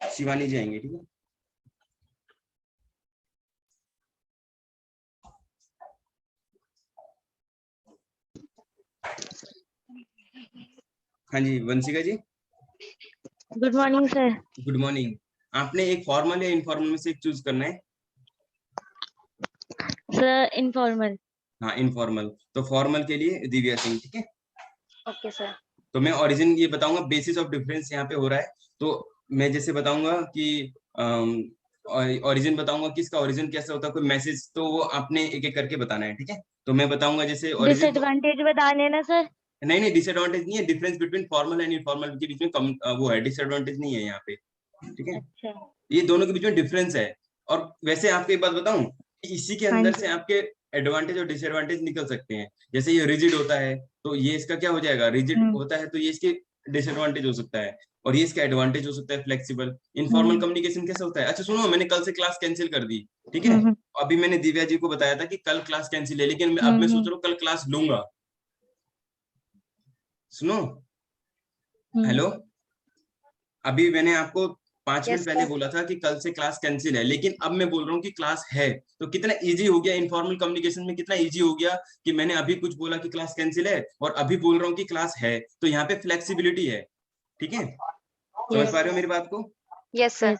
शिवानी जी आएंगे, ठीक है। हाँ जी Vanshika ji, good morning sir. Good morning. आपने एक फॉर्मल या इनफॉर्मल में से एक चूज करना है। Sir informal. हाँ इनफॉर्मल, तो फॉर्मल के लिए दिव्या सिंह, ठीक है। Okay sir. तो मैं ओरिजिन ये बताऊंगा, बेसिस ऑफ डिफरेंस यहाँ पे हो रहा है। तो मैं जैसे बताऊंगा कि ओरिजिन बताऊंगा कि इसका ओरिजिन कैसा होता है, कोई मैसेज, तो वो आपने एक एक करके बताना है, ठीक है। तो मैं बताऊंगा जैसे ओरिजिन, तो डिसएडवांटेज बता लेना सर। नहीं नहीं, डिसएडवांटेज नहीं है, difference between formal and informal के बीच में कम वो है, डिसएडवांटेज नहीं है यहाँ पे, ठीक है। अच्छा। ये दोनों के बीच में डिफरेंस है। और वैसे आपको एक बात बताऊं, इसी के हाँ अंदर जी। से आपके एडवांटेज और डिसएडवांटेज निकल सकते हैं। जैसे ये रिजिड होता है, तो ये इसका क्या हो जाएगा, रिजिड हम्म। होता है तो ये इसके डिसएडवांटेज हो सकता है, और ये इसका एडवांटेज हो सकता है, फ्लेक्सिबल। इनफॉर्मल हम्म। कम्युनिकेशन कैसा होता है, अच्छा सुनो, मैंने कल से क्लास कैंसिल कर दी, ठीक है। हम्म। अभी मैंने दिव्या जी को बताया था कि कल क्लास कैंसिल है, लेकिन अब मैं सोच हम्म। रहा हूँ कल क्लास लूंगा। सुनो, हम्म। हेलो, अभी मैंने आपको 5 मिनट यस पहले सर। बोला था कि कल से क्लास कैंसिल है, लेकिन अब मैं बोल रहा हूँ कि क्लास है। तो कितना इजी हो गया, इनफॉर्मल कम्युनिकेशन में कितना इजी हो गया कि मैंने अभी कुछ बोला कि क्लास कैंसिल है, और अभी बोल रहा हूँ कि क्लास है। तो यहाँ पे फ्लेक्सिबिलिटी है, ठीक है। समझ यस। पा रहे हो मेरी बात को, यस सर। यस।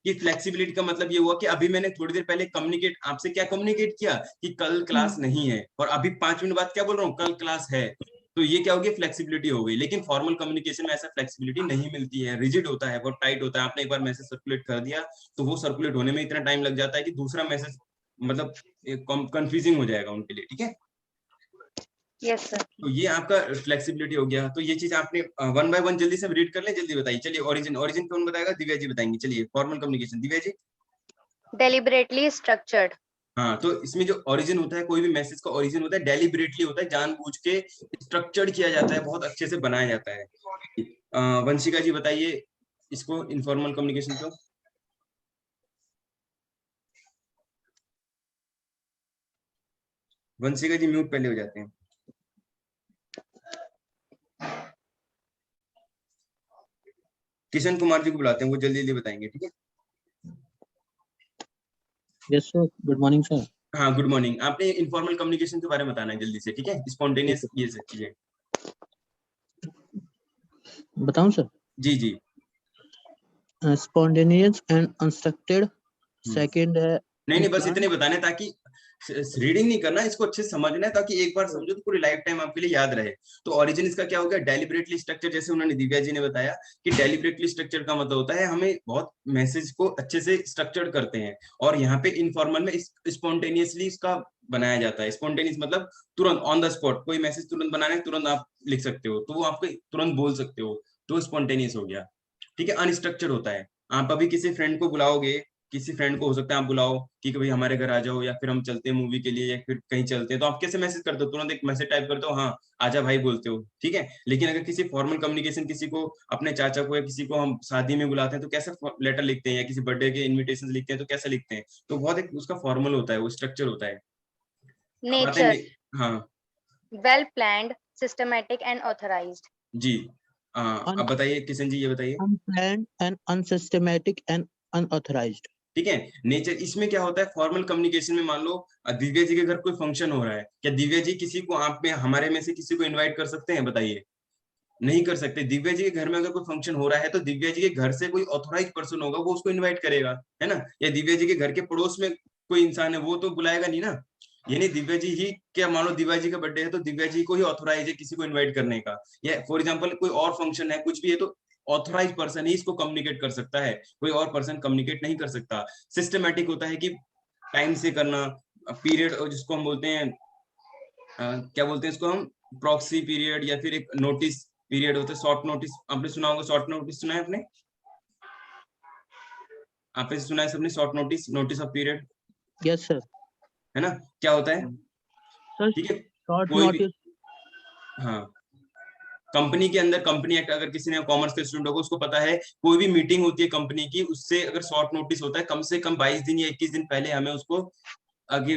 कि फ्लेक्सिबिलिटी का मतलब ये हुआ कि अभी मैंने थोड़ी देर पहले कम्युनिकेट आपसे क्या कम्युनिकेट किया कि कल क्लास नहीं है, और अभी 5 मिनट बाद क्या बोल रहा हूँ, कल क्लास है। तो ये क्या हो गया, फ्लेक्सिबिलिटी हो गई। लेकिन फॉर्मल कम्युनिकेशन में ऐसा फ्लेक्सिबिलिटी नहीं मिलती है, रिजिड होता है, बहुत टाइट होता है। आपने एक बार मैसेज सर्कुलेट कर दिया, तो वो सर्कुलेट होने में इतना टाइम लग जाता है कि दूसरा मैसेज मतलब कंफ्यूजिंग हो जाएगा उनके लिए, ठीक है। Yes sir. तो ये आपका फ्लेक्सिबिलिटी हो गया। तो ये चीज आपने वन बाय वन जल्दी से रीड कर ले, जल्दी बताइए। चलिए ओरिजिन, ओरिजिन कौन बताएगा, दिव्या जी बताएंगे। चलिए formal communication, Divya ji. Deliberately structured. हाँ, तो इसमें जो ओरिजिन होता है, कोई भी मैसेज का ओरिजिन होता है, डेलिबरेटली होता है, जानबूझ के स्ट्रक्चर्ड किया जाता है, बहुत अच्छे से बनाया जाता है। वंशिका जी बताइए इसको, इनफॉर्मल कम्युनिकेशन को। वंशिका जी म्यूट पहले हो जाते हैं। किशन कुमार जी को बुलाते हैं, वो जल्दी जल्दी बताएंगे, ठीक है। Yes sir, good morning sir. हाँ गुड मॉर्निंग। आपने इनफॉर्मल कम्युनिकेशन के बारे में बताना है जल्दी से, ठीक है? स्पॉन्टेनियस ये सब चीजें। बताऊं सर? जी जी। स्पॉन्टेनियस एंड अनस्ट्रक्चर्ड, सेकंड है नहीं बस unplanned। इतने बताने ताकि रीडिंग नहीं करना, इसको अच्छे से समझना है ताकि एक बार समझो तो पूरी लाइफ टाइम आपके लिए याद रहे। तो ओरिजिन इसका क्या हो गया? डेलिबरेटली स्ट्रक्चर, जैसे उन्होंने दिव्या जी ने बताया कि डेलिबरेटली स्ट्रक्चर का मतलब होता है हमें बहुत मैसेज को अच्छे से स्ट्रक्चर्ड करते हैं, और यहाँ पे इनफॉर्मल में स्पॉन्टेनियसली इसका बनाया जाता है। स्पॉन्टेनियस मतलब तुरंत ऑन द स्पॉट, कोई मैसेज तुरंत बनाना है तुरंत आप लिख सकते हो, तो वो आपको तुरंत बोल सकते हो, तो स्पॉन्टेनियस हो गया। ठीक है। अनस्ट्रक्चर्ड होता है, आप अभी किसी फ्रेंड को बुलाओगे, किसी फ्रेंड को हो सकता है आप बुलाओ कि भाई हमारे घर आ जाओ, या फिर हम चलते हैं मूवी के लिए, या फिर कहीं चलते हैं, तो आप कैसे मैसेज करते हो? तुरंत एक मैसेज टाइप करते हो, हाँ आजा भाई बोलते हो, ठीक है। लेकिन अगर किसी फॉर्मल कम्युनिकेशन, किसी को अपने चाचा को या किसी को हम शादी में बुलाते हैं तो कैसे लेटर लिखते हैं, या किसी बर्थडे के इन्विटेशन लिखते हैं तो कैसे लिखते हैं? तो बहुत एक उसका फॉर्मल होता है, वो स्ट्रक्चर होता है। नेचर, हाँ well planned, systematic and authorized. जी। अब बताइए किशन जी, ये बताइए। Unplanned and unsystematic and unauthorized. ठीक है। नेचर, इसमें क्या होता है? फॉर्मल कम्युनिकेशन में मान लो दिव्या जी के घर कोई फंक्शन हो रहा है, क्या दिव्या जी किसी को, आप में हमारे में से किसी को इनवाइट कर सकते हैं? बताइए, नहीं कर सकते। दिव्या जी के घर में अगर कोई फंक्शन हो रहा है तो दिव्या जी के घर से कोई ऑथोराइज पर्सन होगा, वो उसको इनवाइट करेगा, है ना? या दिव्या जी के घर के पड़ोस में कोई इंसान है, वो तो बुलाएगा नहीं ना। यानी दिव्या जी ही, क्या मान लो दिव्या जी का बर्थडे है तो दिव्या जी को ही ऑथोराइज है किसी को इनवाइट करने का, या फॉर एग्जांपल कोई और फंक्शन है, कुछ भी है, तो ऑथोराइज पर्सन ही इसको कम्युनिकेट कर सकता है, कोई और पर्सन कम्युनिकेट नहीं कर सकता। सिस्टमैटिक होता है कि टाइम से करना, पीरियड जिसको हम बोलते हैं, क्या बोलते हैं इसको हम, प्रॉक्सी पीरियड, या फिर एक नोटिस पीरियड होता है, शॉर्ट नोटिस। आपने सुना होगा शॉर्ट नोटिस, सुना है आपने? आपने सुना है सबने short notice, notice of period, yes sir. है ना? क्या होता है? सर ठीक है। शॉर्ट कोई भी, नोटिस। हाँ, कंपनी के अंदर, कंपनी एक्ट, अगर किसी ने कॉमर्स का स्टूडेंट होगा उसको पता है, कोई भी मीटिंग होती है कंपनी की, उससे अगर शॉर्ट नोटिस होता है, कम से कम 22 दिन या 21 दिन पहले हमें उसको आगे,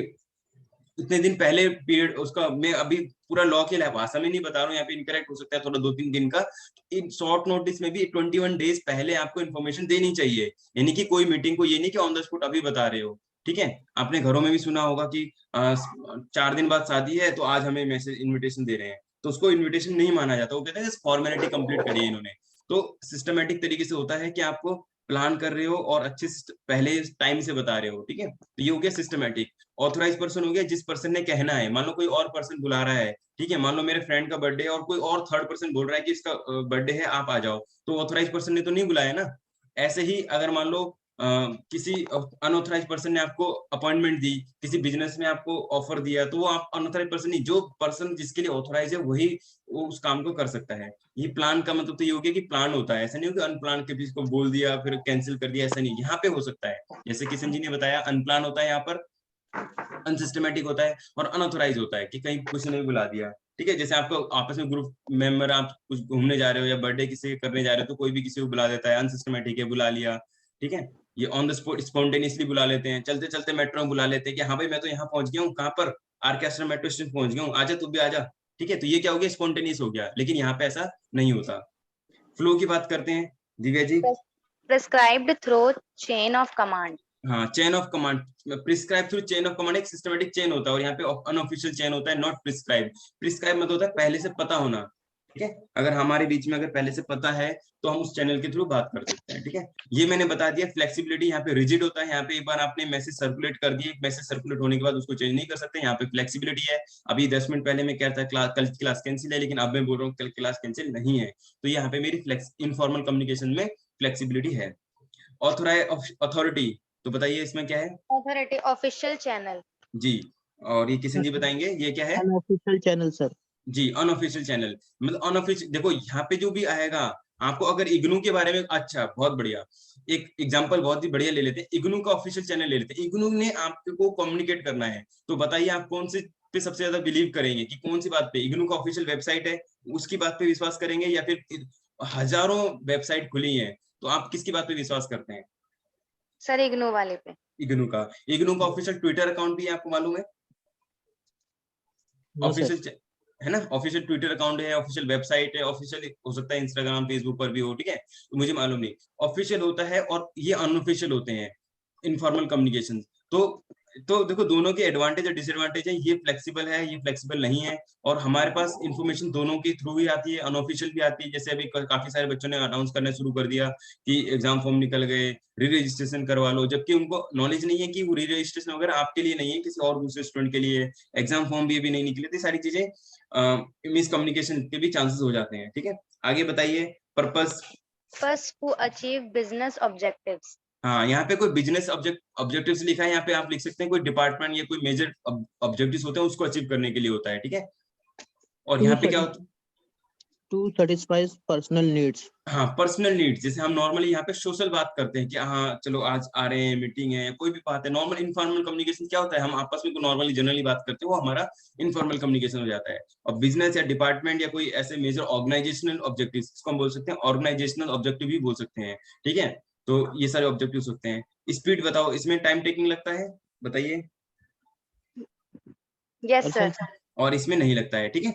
इतने दिन पहले पीरियड उसका, मैं अभी पूरा लॉ के भाषा में नहीं बता रहा हूँ, यहाँ पे इनकरेक्ट हो सकता है थोड़ा, 2-3 दिन का। इन शॉर्ट नोटिस में भी 21 डेज पहले आपको इन्फॉर्मेशन देनी चाहिए, यानी कि कोई मीटिंग को ये नहीं कि ऑन द स्पॉट अभी बता रहे हो। ठीक है। आपने घरों में भी सुना होगा कि 4 दिन बाद शादी है तो आज हमें मैसेज इन्विटेशन दे रहे हैं, तो उसको इन्विटेशन नहीं माना जाता, वो कहते हैं फॉर्मेलिटी कंप्लीट करी है इन्होंने। तो सिस्टमेटिक तरीके से होता है कि आपको प्लान कर रहे हो और अच्छे से पहले टाइम से बता रहे हो, ठीक है। तो ये हो गया सिस्टमेटिक। ऑथराइज पर्सन हो गया जिस पर्सन ने कहना है, मान लो कोई और पर्सन बुला रहा है, ठीक है, मान लो मेरे फ्रेंड का बर्थडे है और कोई और थर्ड पर्सन बोल रहा है कि इसका बर्थडे है आप आ जाओ, तो ऑथराइज पर्सन ने तो नहीं बुलाया ना। ऐसे ही अगर मान लो किसी अनऑथराइज पर्सन ने आपको अपॉइंटमेंट दी, किसी बिजनेस में आपको ऑफर दिया, तो वो आप अनऑथराइज पर्सन नहीं, जो पर्सन जिसके लिए ऑथराइज है वही वो उस काम को कर सकता है। ये प्लान का मतलब तो ये हो गया कि प्लान होता है, ऐसा नहीं हो कि अनप्लान के किसी को बोल दिया फिर कैंसिल कर दिया, ऐसा नहीं, यहाँ पे हो सकता है। जैसे किशन जी ने बताया, अनप्लान होता है यहाँ पर, अनसिस्टमेटिक होता है, और अनऑथराइज होता है कि कहीं किसी ने भी बुला दिया। ठीक है। जैसे आपको आपस में ग्रुप मेंबर, आप कुछ घूमने जा रहे हो या बर्थडे किसी के करने जा रहे हो, तो कोई भी किसी को बुला देता है, अनसिस्टमेटिक है, बुला लिया। ठीक है। ये ऑन द स्पॉट स्पॉन्टेनियसली बुला लेते हैं, चलते चलते मेट्रो में बुला लेते हैं कि हाँ भाई मैं तो यहाँ पहुंच गया हूँ, कहाँ पर, आर के आश्रम मेट्रो स्टेशन पहुंच गया हूँ, आजा तू भी आजा। ठीक है। तो ये क्या हो गया? स्पॉन्टेनियस हो गया। लेकिन यहाँ पे ऐसा नहीं होता। फ्लो की बात करते हैं Divya ji. Prescribed through chain of command. हाँ, chain of command, prescribe through chain of command एक सिस्टमेटिक चेन होता है, और यहाँ पे अनऑफिशियल चेन होता है, नॉट प्रिस्क्राइब। प्रिस्क्राइब मतलब होता है पहले से पता होना। ठीक है। अगर हमारे बीच में अगर पहले से पता है तो हम उस चैनल के थ्रू बात कर सकते हैं। ठीक है। ये मैंने बता दिया। फ्लेक्सिबिलिटी यहाँ पे रिजिड होता है, यहाँ पे एक बार आपने मैसेज सर्कुलेट कर दिया, मैसेज सर्कुलेट होने के बाद उसको चेंज नहीं कर सकते, यहाँ पे फ्लेक्सिबिलिटी है। अभी 10 मिनट पहले मैं कह रहा था कल की क्लास कैंसिल है, लेकिन अब मैं बोल रहा हूँ कल क्लास कैंसिल नहीं है, तो यहाँ पे मेरी इनफॉर्मल कम्युनिकेशन में फ्लेक्सिबिलिटी है। अथॉरिटी, तो बताइए इसमें क्या है? Authority, official channel. जी। और ये किशन जी बताएंगे ये क्या है? Unofficial channel sir. जी, अनऑफिशियल चैनल मतलब अनऑफिशियल, देखो यहाँ पे जो भी आएगा आपको, अगर इग्नू के बारे में, अच्छा बहुत बढ़िया, एक एग्जांपल बहुत ही बढ़िया ले लेते हैं, इग्नू का ऑफिशियल चैनल ले लेते हैं। इग्नू ने आपको कम्युनिकेट करना है, तो बताइए आप कौन से पे सबसे ज्यादा बिलीव करेंगे, कि कौन सी बात पे? इग्नू का ऑफिशियल वेबसाइट है उसकी बात पे विश्वास करेंगे, या फिर हजारों वेबसाइट खुली है, तो आप किसकी बात पे विश्वास करते हैं? सर इग्नू वाले पे। इग्नू का ऑफिशियल ट्विटर अकाउंट भी है, आपको मालूम है? ऑफिशियल है ना, ऑफिशियल ट्विटर अकाउंट है, ऑफिशियल वेबसाइट है, ऑफिशियल हो सकता है इंस्टाग्राम फेसबुक पर भी हो। ठीक है। तो मुझे मालूम नहीं, ऑफिशियल होता है और ये अनऑफिशियल होते हैं इनफॉर्मल कम्युनिकेशन। तो देखो दोनों के एडवांटेज और डिसएडवांटेज है, ये फ्लेक्सिबल है, ये फ्लेक्सिबल नहीं है, और हमारे पास इन्फॉर्मेशन दोनों के थ्रू ही आती है, अनऑफिशियल भी आती है। जैसे अभी काफी सारे बच्चों ने अनाउंस करना शुरू कर दिया कि एग्जाम फॉर्म निकल गए, री रजिस्ट्रेशन करवा लो, जबकि उनको नॉलेज नहीं है कि वो री रजिस्ट्रेशन वगैरह आपके लिए नहीं है, किसी और दूसरे स्टूडेंट के लिए। एग्जाम फॉर्म भी अभी नहीं निकले, तो सारी चीजें मिसकम्युनिकेशन के भी चांसेस हो जाते हैं। ठीक है, आगे बताइए। Purpose to achieve business objectives. हाँ, यहाँ पे कोई बिजनेस ऑब्जेक्टिव्स लिखा है, यहाँ पे आप लिख सकते हैं कोई डिपार्टमेंट या कोई मेजर ऑब्जेक्टिव्स होते हैं, उसको अचीव करने के लिए होता है। ठीक है, और यहाँ पे क्या होता है, टू satisfies personal needs। हाँ, पर्सनल नीड्स। जैसे हम नॉर्मली यहाँ पे सोशल बात करते हैं कि हाँ चलो आज आ रहे हैं, मीटिंग है, कोई भी बात है, नॉर्मल इनफॉर्मल कम्युनिकेशन क्या होता है, हम आपस में नॉर्मली जनरली बात करते हैं, वो हमारा इनफॉर्मल कम्युनिकेशन हो जाता है। और बिजनेस या डिपार्टमेंट या कोई ऐसे मेजर ऑर्गेनाइजेशनल ऑब्जेक्टिव, इसको हम बोल सकते हैं ऑर्गेनाइजेशनल ऑब्जेक्टिव भी बोल सकते हैं। ठीक है, तो ये सारे ऑब्जेक्टिव होते हैं। स्पीड बताओ, इसमें टाइम टेकिंग लगता है, बताइए। Yes sir. और इसमें नहीं लगता है। ठीक है,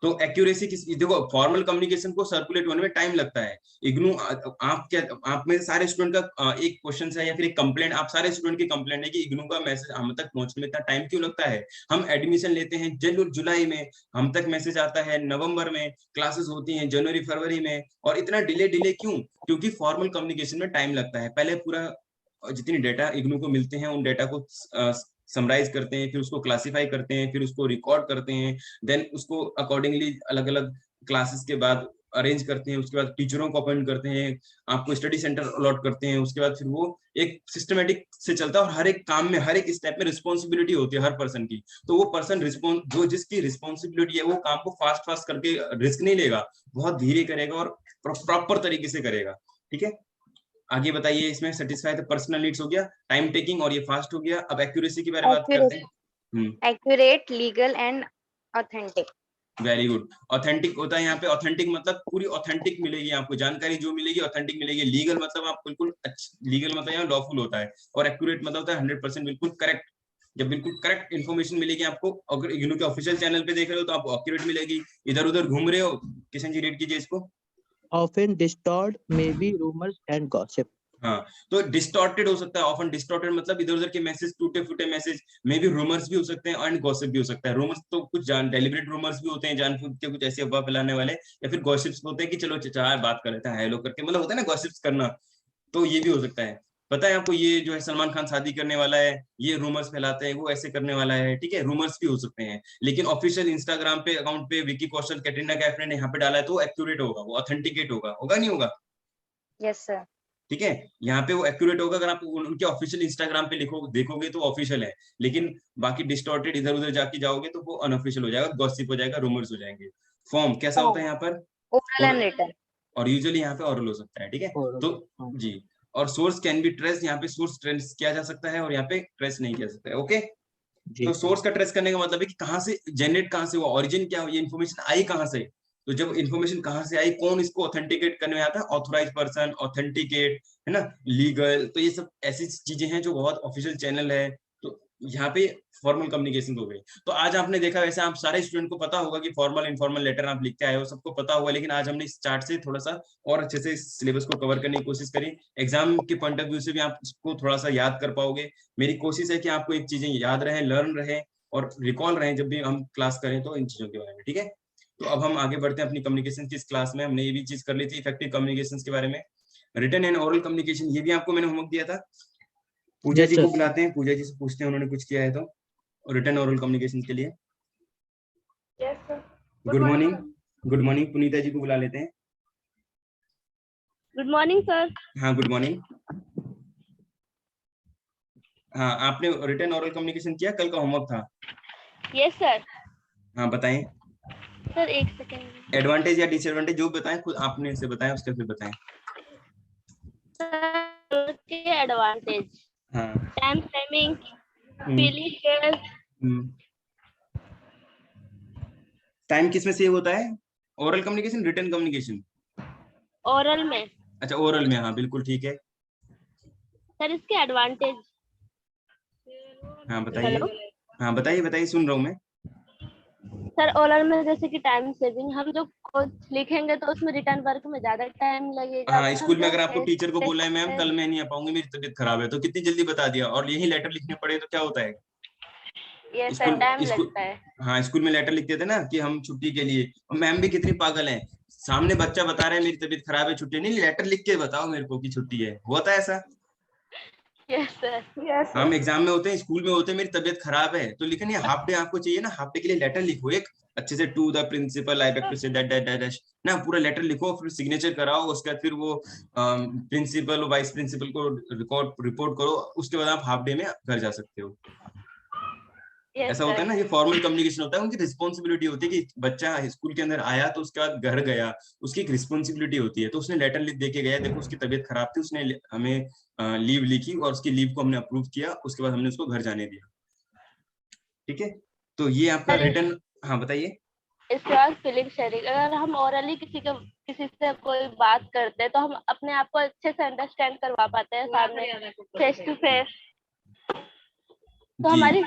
तो एक्यूरेसी किस, देखो फॉर्मल कम्युनिकेशन को सर्कुलेट होने में टाइम लगता है। इग्नू आप में सारे स्टूडेंट का एक क्वेश्चन है या फिर एक कंप्लेंट, आप सारे स्टूडेंट की कंप्लेंट है कि इग्नू का मैसेज हम तक पहुंचने में इतना टाइम क्यों लगता है। हम एडमिशन लेते हैं जुलाई में, हम तक मैसेज आता है नवंबर में, क्लासेस होती हैं जनवरी फरवरी में, और इतना डिले क्यों? क्योंकि फॉर्मल कम्युनिकेशन में टाइम लगता है। पहले पूरा जितनी डेटा इग्नू को मिलते हैं उन डेटा को समराइज करते हैं, फिर उसको क्लासिफाई करते हैं, फिर उसको रिकॉर्ड करते हैं, देन उसको अकॉर्डिंगली अलग अलग क्लासेस के बाद अरेंज करते हैं, उसके बाद टीचरों को अपॉइंट करते हैं, आपको स्टडी सेंटर अलॉट करते हैं, उसके बाद फिर वो एक सिस्टमेटिक से चलता है, और हर एक काम में हर एक स्टेप में रिस्पॉन्सिबिलिटी होती है हर पर्सन की। तो वो पर्सन जो जिसकी रिस्पॉन्सिबिलिटी है वो काम को फास्ट करके रिस्क नहीं लेगा, बहुत धीरे करेगा और प्रॉपर तरीके से करेगा। ठीक है, आगे बताइए। इसमें सेटिस्फाई द पर्सनल नीड्स हो गया, टाइम टेकिंग और ये फास्ट हो गया। अब एक्यूरेसी के बारे में बात करते हैं। Accurate, legal and authentic. Very good. Authentic होता है यहाँ पे, ऑथेंटिक मतलब पूरी ऑथेंटिक मिलेगी आपको जानकारी, जो मिलेगी ऑथेंटिक मिलेगी। लीगल मतलब आप बिल्कुल लीगल मतलब यहाँ लॉफुल होता है, और एक्यूरेट मतलब होता है 100% बिल्कुल करेक्ट। जब बिल्कुल करेक्ट इन्फॉर्मेशन मिलेगी आपको, अगर इग्नू के ऑफिशियल चैनल पे देख रहे हो तो आपको एक्यूरेट मिलेगी। इधर उधर घूम रहे हो, किशन जी रीड कीजिए इसको। Often distorted may be rumors and gossip। हाँ, तो डिस्टॉर्टेड हो सकता है, ऑफन डिस्टॉर्टेड मतलब इधर उधर के मैसेज, टूटे फूटे मैसेज, मे भी रूमर्स भी हो सकते हैं एंड गॉसिप भी हो सकता है। रूमर्स तो कुछ डेलिबरेट रूमर्स भी होते हैं, जानबूझ के कुछ ऐसी अफवाह फैलाने वाले, या फिर गॉसिप्स होते हैं कि चलो चाचा बात कर लेते हैं हेलो करके, मतलब होता है ना गॉसिप्स करना, तो ये भी हो सकता है। पता है आपको ये जो है सलमान खान शादी करने वाला है, ये रूमर्स फैलाते हैं, वो ऐसे करने वाला है। ठीक है, रूमर्स भी हो सकते हैं, लेकिन ऑफिशियल इंस्टाग्राम पे अकाउंट पे विकी कौशल कैटरीना कैफ ने यहाँ पे डाला है तो एक्यूरेट होगा, वो ऑथेंटिकेट होगा नहीं होगा? Yes sir. ठीक है, यहाँ पे वो एक्यूरेट होगा। अगर आप उनके ऑफिशियल इंस्टाग्राम पे देखोगे तो ऑफिशियल है, लेकिन बाकी डिस्टॉर्टेड इधर उधर जाके जाओगे तो वो अनऑफिशियल हो जाएगा, गॉसिप हो जाएगा, रूमर्स हो जाएंगे। फॉर्म कैसा होता है यहाँ पर? Oral and written. और यूजुअली यहाँ पे ओरल हो सकता है। ठीक है, तो जी। और सोर्स कैन बी ट्रेस, यहाँ पे सोर्स ट्रेस किया जा सकता है और यहाँ पे ट्रेस नहीं किया सकता है। ओके, तो सोर्स का ट्रेस करने का मतलब है कि कहाँ से जनरेट, कहाँ से हुआ, ओरिजिन क्या, ये इन्फॉर्मेशन आई कहाँ से। तो जब इन्फॉर्मेशन कहाँ से आई, कौन इसको ऑथेंटिकेट करने में आता है, ऑथोराइज पर्सन, ऑथेंटिकेट, है ना, लीगल, तो ये सब ऐसी चीजें हैं जो बहुत ऑफिशियल चैनल है। तो यहाँ पे फॉर्मल कम्युनिकेशन हो गई। तो आज आपने देखा, वैसे आप सारे स्टूडेंट को पता होगा कि फॉर्मल इनफॉर्मल लेटर आप लिखते आए हो, सबको पता होगा, लेकिन आज हमने इस चार्ट से थोड़ा सा और अच्छे से सिलेबस को कवर करने की कोशिश करी। एग्जाम के पॉइंट ऑफ व्यू से भी आप इसको थोड़ा सा याद कर पाओगे। मेरी कोशिश है कि आपको एक चीजें याद रहे, लर्न रहे और रिकॉल रहे जब भी हम क्लास करें तो इन चीजों के बारे में। ठीक है, तो अब हम आगे बढ़ते हैं अपनी कम्युनिकेशन की इस क्लास में। हमने ये भी चीज कर ली थी इफेक्टिव कम्युनिकेशन के बारे में, रिटन एंड ओरल कम्युनिकेशन, ये भी आपको मैंने होमवर्क दिया था। पूजा जी को बुलाते हैं, पूजा जी से पूछते हैं उन्होंने कुछ किया है तो रिटन ओरल कम्युनिकेशन के लिए। Good morning. गुड मॉर्निंग, पुनीता जी को बुला लेते हैं। Good morning sir. हाँ, गुड मॉर्निंग। हाँ, आपने रिटन ओरल कम्युनिकेशन किया, कल का होमवर्क था। Yes sir. हाँ, बताएं सर एक सेकेंड। एडवांटेज या डिसएडवांटेज जो बताएं, खुद आपने से बताएं, उसके फिर बताएं। एडवांटेज, हाँ, टाइम सेविंग, फीलिंग, टाइम किस में सेव होता है? Oral communication, written communication? Oral में। अच्छा, ओरल में, हाँ बिल्कुल ठीक है। सर इसके एडवांटेज। हाँ बताइए। हाँ बताइए, सुन रहा हूँ मैं। सर ओरल में जैसे कि टाइम सेविंग, हम जो कुछ लिखेंगे तो उसमें रिटर्न वर्क में ज्यादा टाइम लगेगा। हाँ, हम स्कूल में जो अगर आपको टीचर को बोला है मैम टेस्ट- कल मैं नहीं आ पाऊंगी, मेरी तबीयत खराब है, तो कितनी जल्दी बता दिया, और यही लेटर लिखने पड़े तो क्या होता है। ये सर स्कूल टाइम स्कूल लगता है। हाँ, स्कूल में लेटर लिखते थे ना कि हम छुट्टी के लिए, और मैम भी कितनी पागल है, सामने बच्चा बता रहा है मेरी तबीयत खराब है छुट्टी नहीं, लेटर लिख के बताओ मेरे को कि छुट्टी है, हुआ था ऐसा। Yes sir. हम एग्जाम में होते हैं, स्कूल में होते हैं, मेरी तबीयत खराब है तो लिखने हाफ डे आपको चाहिए ना, हाफ डे के लिए लेटर लिखो एक अच्छे से, to the principal I beg to say that that that ना, पूरा लेटर लिखो, फिर सिग्नेचर कराओ, उसके बाद फिर वो प्रिंसिपल वाइस प्रिंसिपल को रिपोर्ट करो, उसके बाद आप हाफ डे में घर जा सकते हो। यस ऐसा होता है ना, ये फॉर्मल कम्युनिकेशन होता है, उनकी रिस्पॉन्सिबिलिटी होती है कि बच्चा स्कूल के अंदर आया तो उसके बाद घर गया, उसकी एक रिस्पॉन्सिबिलिटी होती है, तो उसने लेटर लिख दे के गया, देखो उसकी तबीयत खराब थी, उसने हमें लीव लिखी और उसकी लीव को हमने अप्रूव किया, उसके बाद हमने उसको घर जाने दिया। ठीक है, तो ये आपका रिटर्न। हाँ बताइए। इसके बाद फीलिंग शेयरिंग, अगर हम ओरली किसी से कोई बात करते हैं तो हम अपने आप को अच्छे से अंडरस्टैंड करवा पाते हैं सामने फेस टू फेस। तो जी हमारी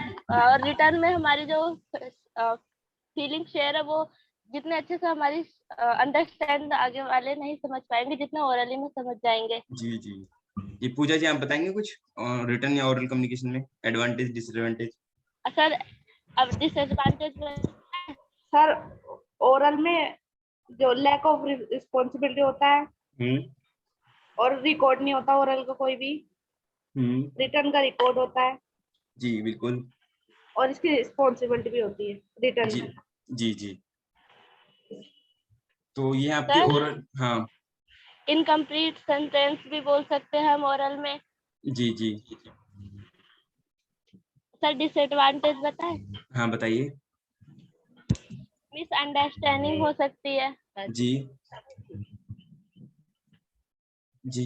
रिटर्न में हमारी जो फीलिंग शेयर है वो जितने अच्छे से हमारी अंडरस्टैंड आगे वाले नहीं समझ पाएंगे जितना ओरली में समझ जाएंगे। जी जी, ये पूजा जी आप बताएंगे कुछ रिटर्न या ओरल कम्युनिकेशन में एडवांटेज डिसएडवांटेज। सर अब डिसएडवांटेज में सर ओरल में जो लैक ऑफ रिस्पॉन्सिबिलिटी होता है और रिकॉर्ड नहीं होता ओरल का कोई भी, रिटर्न का रिकॉर्ड होता है। जी बिल्कुल। और इसकी रिस्पॉन्सिबिलिटी भी होती है रिटर्न जी में। जी जी, तो ये आपके ओरल। हाँ इनकम्प्लीट सेंटेंस भी बोल सकते हैं हम ओरल में। जी जी। सर डिसएडवांटेज बताएं। हाँ बताइए। मिसअंडरस्टैंडिंग हो सकती है। जी जी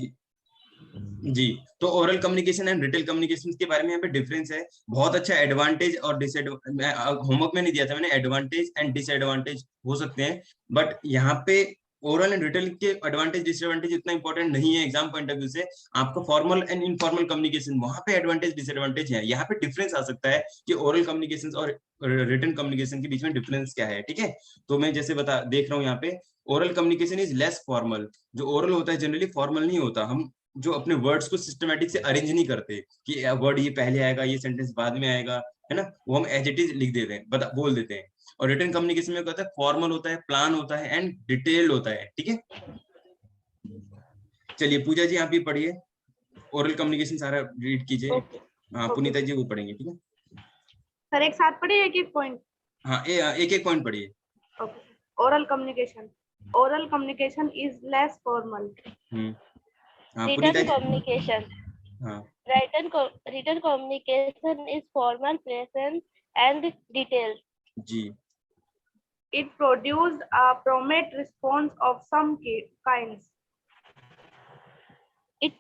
जी, तो oral communication and retail communication के बारे में यहाँ पे डिफरेंस है, बहुत अच्छा एडवांटेज और डिसएडवांटेज, होमवर्क में नहीं दिया था मैंने, एडवांटेज एंड डिसएडवांटेज हो सकते हैं, बट यहाँ पे ओरल एंड रिटेल के एडवांटेज डिसएडवांटेज इतना इंपॉर्टेंट नहीं है एग्जाम पॉइंट ऑफ व्यू से। आपको फॉर्मल एंड इनफॉर्मल कम्युनिकेशन वहां पे एडवांटेज डिसएडवांटेज है, यहाँ पे डिफरेंस आ सकता है कि ओरल कम्युनिकेशन और रिटन कम्युनिकेशन के बीच में डिफरेंस क्या है। ठीक है, तो मैं जैसे देख रहा हूँ यहाँ पे oral communication is less formal, जो ओरल होता है जनरली फॉर्मल नहीं होता, हम जो अपने वर्ड्स को सिस्टमैटिक से अरेंज नहीं करते कि वर्ड ये पहले आएगा ये सेंटेंस बाद में आएगा, है ना, वो हम एज इट इज लिख देते हैं, बोल देते हैं। और रिटन कम्युनिकेशन में क्या होता है, फॉर्मल होता है, प्लान होता है एंड डिटेल्ड होता है। ठीक है, चलिए पूजा जी आप भी पढ़िए, ओरल कम्युनिकेशन सारा रीड कीजिए। हाँ पुनीता जी वो पढ़ेंगे। ठीक है सर एक साथ पढ़िए एक एक पॉइंट। हाँ, एक एक पॉइंट पढ़िए। Oral communication, oral communication is less formal. हाँ पुनीता रिटन जी। कम्युनिकेशन, हाँ written communication is formal, present and detailed. जी It produced a prompt response of some kinds. It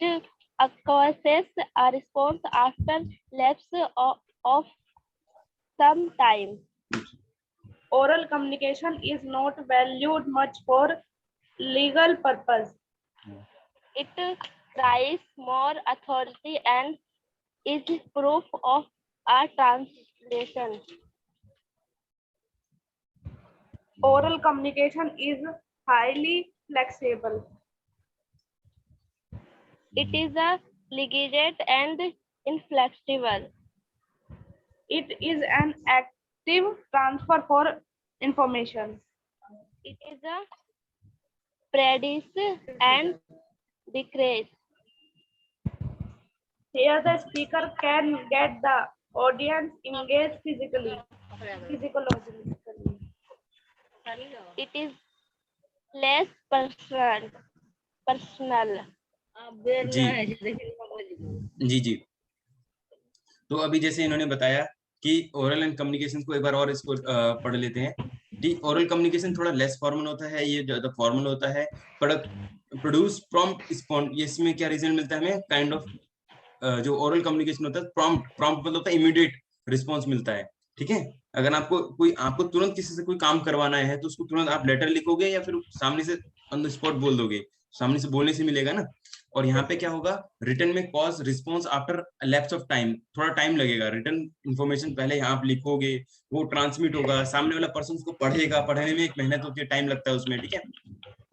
causes a response after lapse of some time. Oral communication is not valued much for legal purpose. It carries more authority and is proof of a translation. Oral communication is highly flexible. It is a legate and inflexible. It is an active transfer for information. It is a practice and decrease. Here the speaker can get the audience engaged physiologically. It is less personal. जी जी, तो अभी जैसे इन्होंने बताया कि oral and communication को एक बार और इसको पढ़ लेते हैं। ठीक, ओरल कम्युनिकेशन थोड़ा लेस फॉर्मल होता है, ये ज्यादा फॉर्मल होता है, प्रोड्यूस प्रॉम्प्ट रिस्पॉन्ड, ये इसमें क्या रीजन मिलता है हमें, काइंड ऑफ जो ओरल कम्युनिकेशन होता है प्रॉम्प्ट मतलब होता है इमीडिएट रिस्पॉन्स मिलता है। ठीक है, अगर आपको तुरंत किसी से कोई काम करवाना है तो उसको तुरंत आप लेटर लिखोगे या फिर सामने से ऑन द स्पॉट बोल दोगे, सामने से बोलने से मिलेगा ना, और यहाँ पे क्या होगा, रिटर्न में cause response after lapse of time, थोड़ा टाइम लगेगा, रिटर्न इन्फॉर्मेशन पहले यहाँ आप लिखोगे, वो ट्रांसमिट होगा, सामने वाला पर्सन उसको पढ़ेगा, पढ़ने में एक मेहनत होती है, टाइम लगता है उसमें, ठीक है।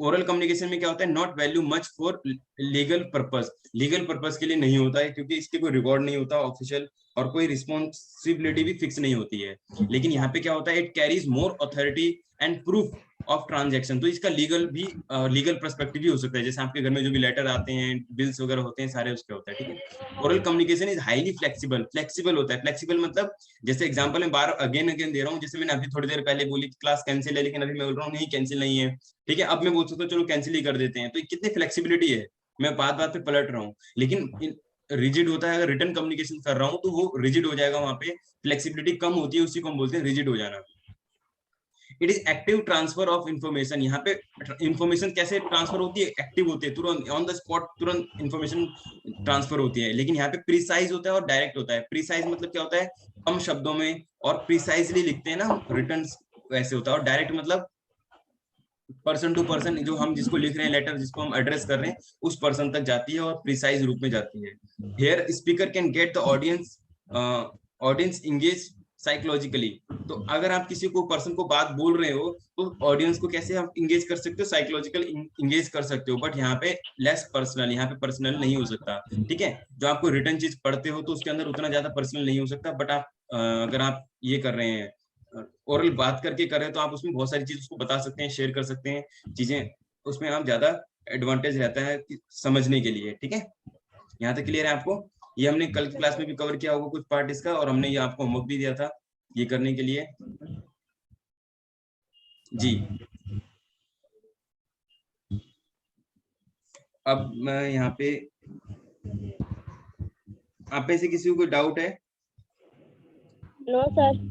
ओरल कम्युनिकेशन में क्या होता है, not value much for legal purpose, legal purpose के लिए नहीं होता है, क्योंकि इसके कोई रिकॉर्ड नहीं होता ऑफिशियल, और कोई रिस्पॉन्सिबिलिटी भी फिक्स नहीं होती है। लेकिन यहाँ पे क्या होता है, it carries more authority and proof of transaction, तो इसका लीगल भी लीगल पर्सपेक्टिव भी हो सकता है, जैसे आपके घर में जो भी लेटर आते हैं, बिल्स वगैरह होते हैं, सारे उसके होता है, ठीक है। Oral communication is highly flexible, flexible होता है, फ्लेक्सिबल मतलब जैसे एग्जांपल मैं बार अगेन दे रहा हूँ, जैसे मैंने अभी थोड़ी देर पहले बोली क्लास कैंसिल है, लेकिन अभी मैं बोल रहा हूँ नहीं कैंसिल नहीं है, ठीक है। अब मैं बोल सकता हूँ चलो कैंसिल ही कर देते हैं, तो कितनी फ्लेक्सिबिलिटी है, मैं बात बात पे पलट रहा हूँ। लेकिन रिजिड होता है, अगर रिटर्न कम्युनिकेशन कर रहा हूँ तो वो रिजिड हो जाएगा, वहां पे फ्लेक्सिबिलिटी कम होती है, उसी को हम बोलते हैं रिजिड हो जाना। It is active transfer of information, यहाँ पे इंफॉर्मेशन कैसे ट्रांसफर होती है, एक्टिव होती है, तुरंत ऑन द स्पॉट तुरंत इंफॉर्मेशन ट्रांसफर होती है। लेकिन यहाँ पे प्रिसाइज होता है और डायरेक्ट होता है। प्रिसाइज मतलब क्या होता है, कम शब्दों में और प्रिसाइजली लिखते हैं ना रिटर्न, वैसे होता है। और डायरेक्ट मतलब पर्सन टू पर्सन, जो हम जिसको लिख रहे हैं लेटर, जिसको हम एड्रेस कर रहे हैं, उस पर्सन तक जाती है और प्रिसाइज रूप में जाती है। Here speaker can get the audience engage psychologically, तो अगर आप किसी को पर्सन को बात बोल रहे हो तो ऑडियंस को कैसे आप इंगेज कर सकते हो, साइकोलॉजिकल इंगेज कर सकते हो, बट यहाँ पे लेस पर्सनल, यहाँ पे पर्सनल नहीं हो सकता, ठीक है। जो आपको रिटर्न चीज पढ़ते हो तो उसके अंदर उतना ज्यादा पर्सनल नहीं हो सकता, बट आप अगर आप ये कर रहे हैं ओरल बात करके कर रहे हैं तो आप उसमें बहुत सारी चीज उसको बता सकते हैं, शेयर कर सकते हैं चीजें, उसमें आप ज्यादा एडवांटेज रहता है समझने के लिए, ठीक है। यहाँ तक क्लियर है आपको? ये हमने कल की क्लास में भी कवर किया होगा कुछ पार्ट इसका, और हमने ये आपको होमवर्क भी दिया था ये करने के लिए जी। अब मैं यहाँ पे, आप में से किसी को कोई डाउट है? No sir.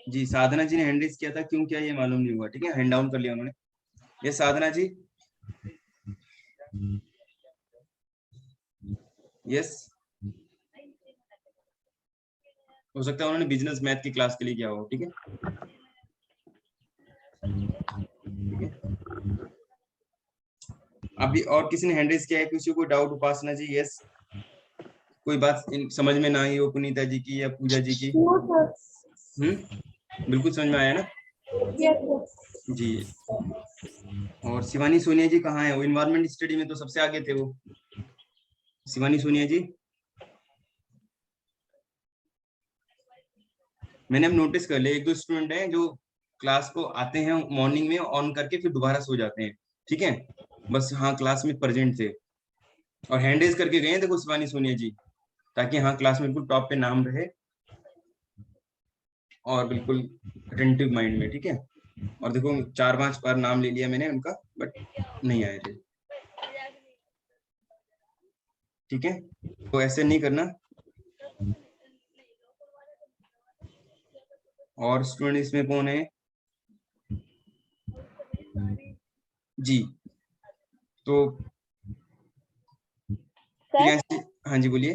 जी, साधना जी ने हैंड रेज किया था, क्यों किया ये मालूम नहीं हुआ, ठीक है, हैंड डाउन कर लिया उन्होंने। ये साधना जी, यस, हो सकता है उन्होंने बिजनेस मैथ की क्लास के लिए किया हो, ठीक है। अभी और किसी ने हैंड रेज किया है, किसी को डाउट? उपासना जी, यस, कोई बात समझ में ना आई हो पुनीता जी की या पूजा जी की? बिल्कुल समझ में आया ना जी। और शिवानी सोनिया जी कहाँ है? वो इन्वायरमेंट स्टडी में तो सबसे आगे थे वो, शिवानी सोनिया जी। मैंने अब नोटिस कर लिया, एक दो स्टूडेंट हैं जो क्लास को आते हैं मॉर्निंग में ऑन करके फिर दोबारा सो जाते हैं, ठीक है, बस हाँ क्लास में प्रेजेंट थे और हैंड रेज करके गए, देखो शिवानी सोनिया जी, ताकि हाँ क्लास में बिल्कुल टॉप पे नाम रहे और बिल्कुल अटेंटिव माइंड में, ठीक है। और देखो 4-5 बार नाम ले लिया मैंने उनका, बट नहीं आए थे, ठीक है, तो ऐसे नहीं करना। और स्टूडेंट इसमें कौन है जी? तो हाँ जी बोलिए।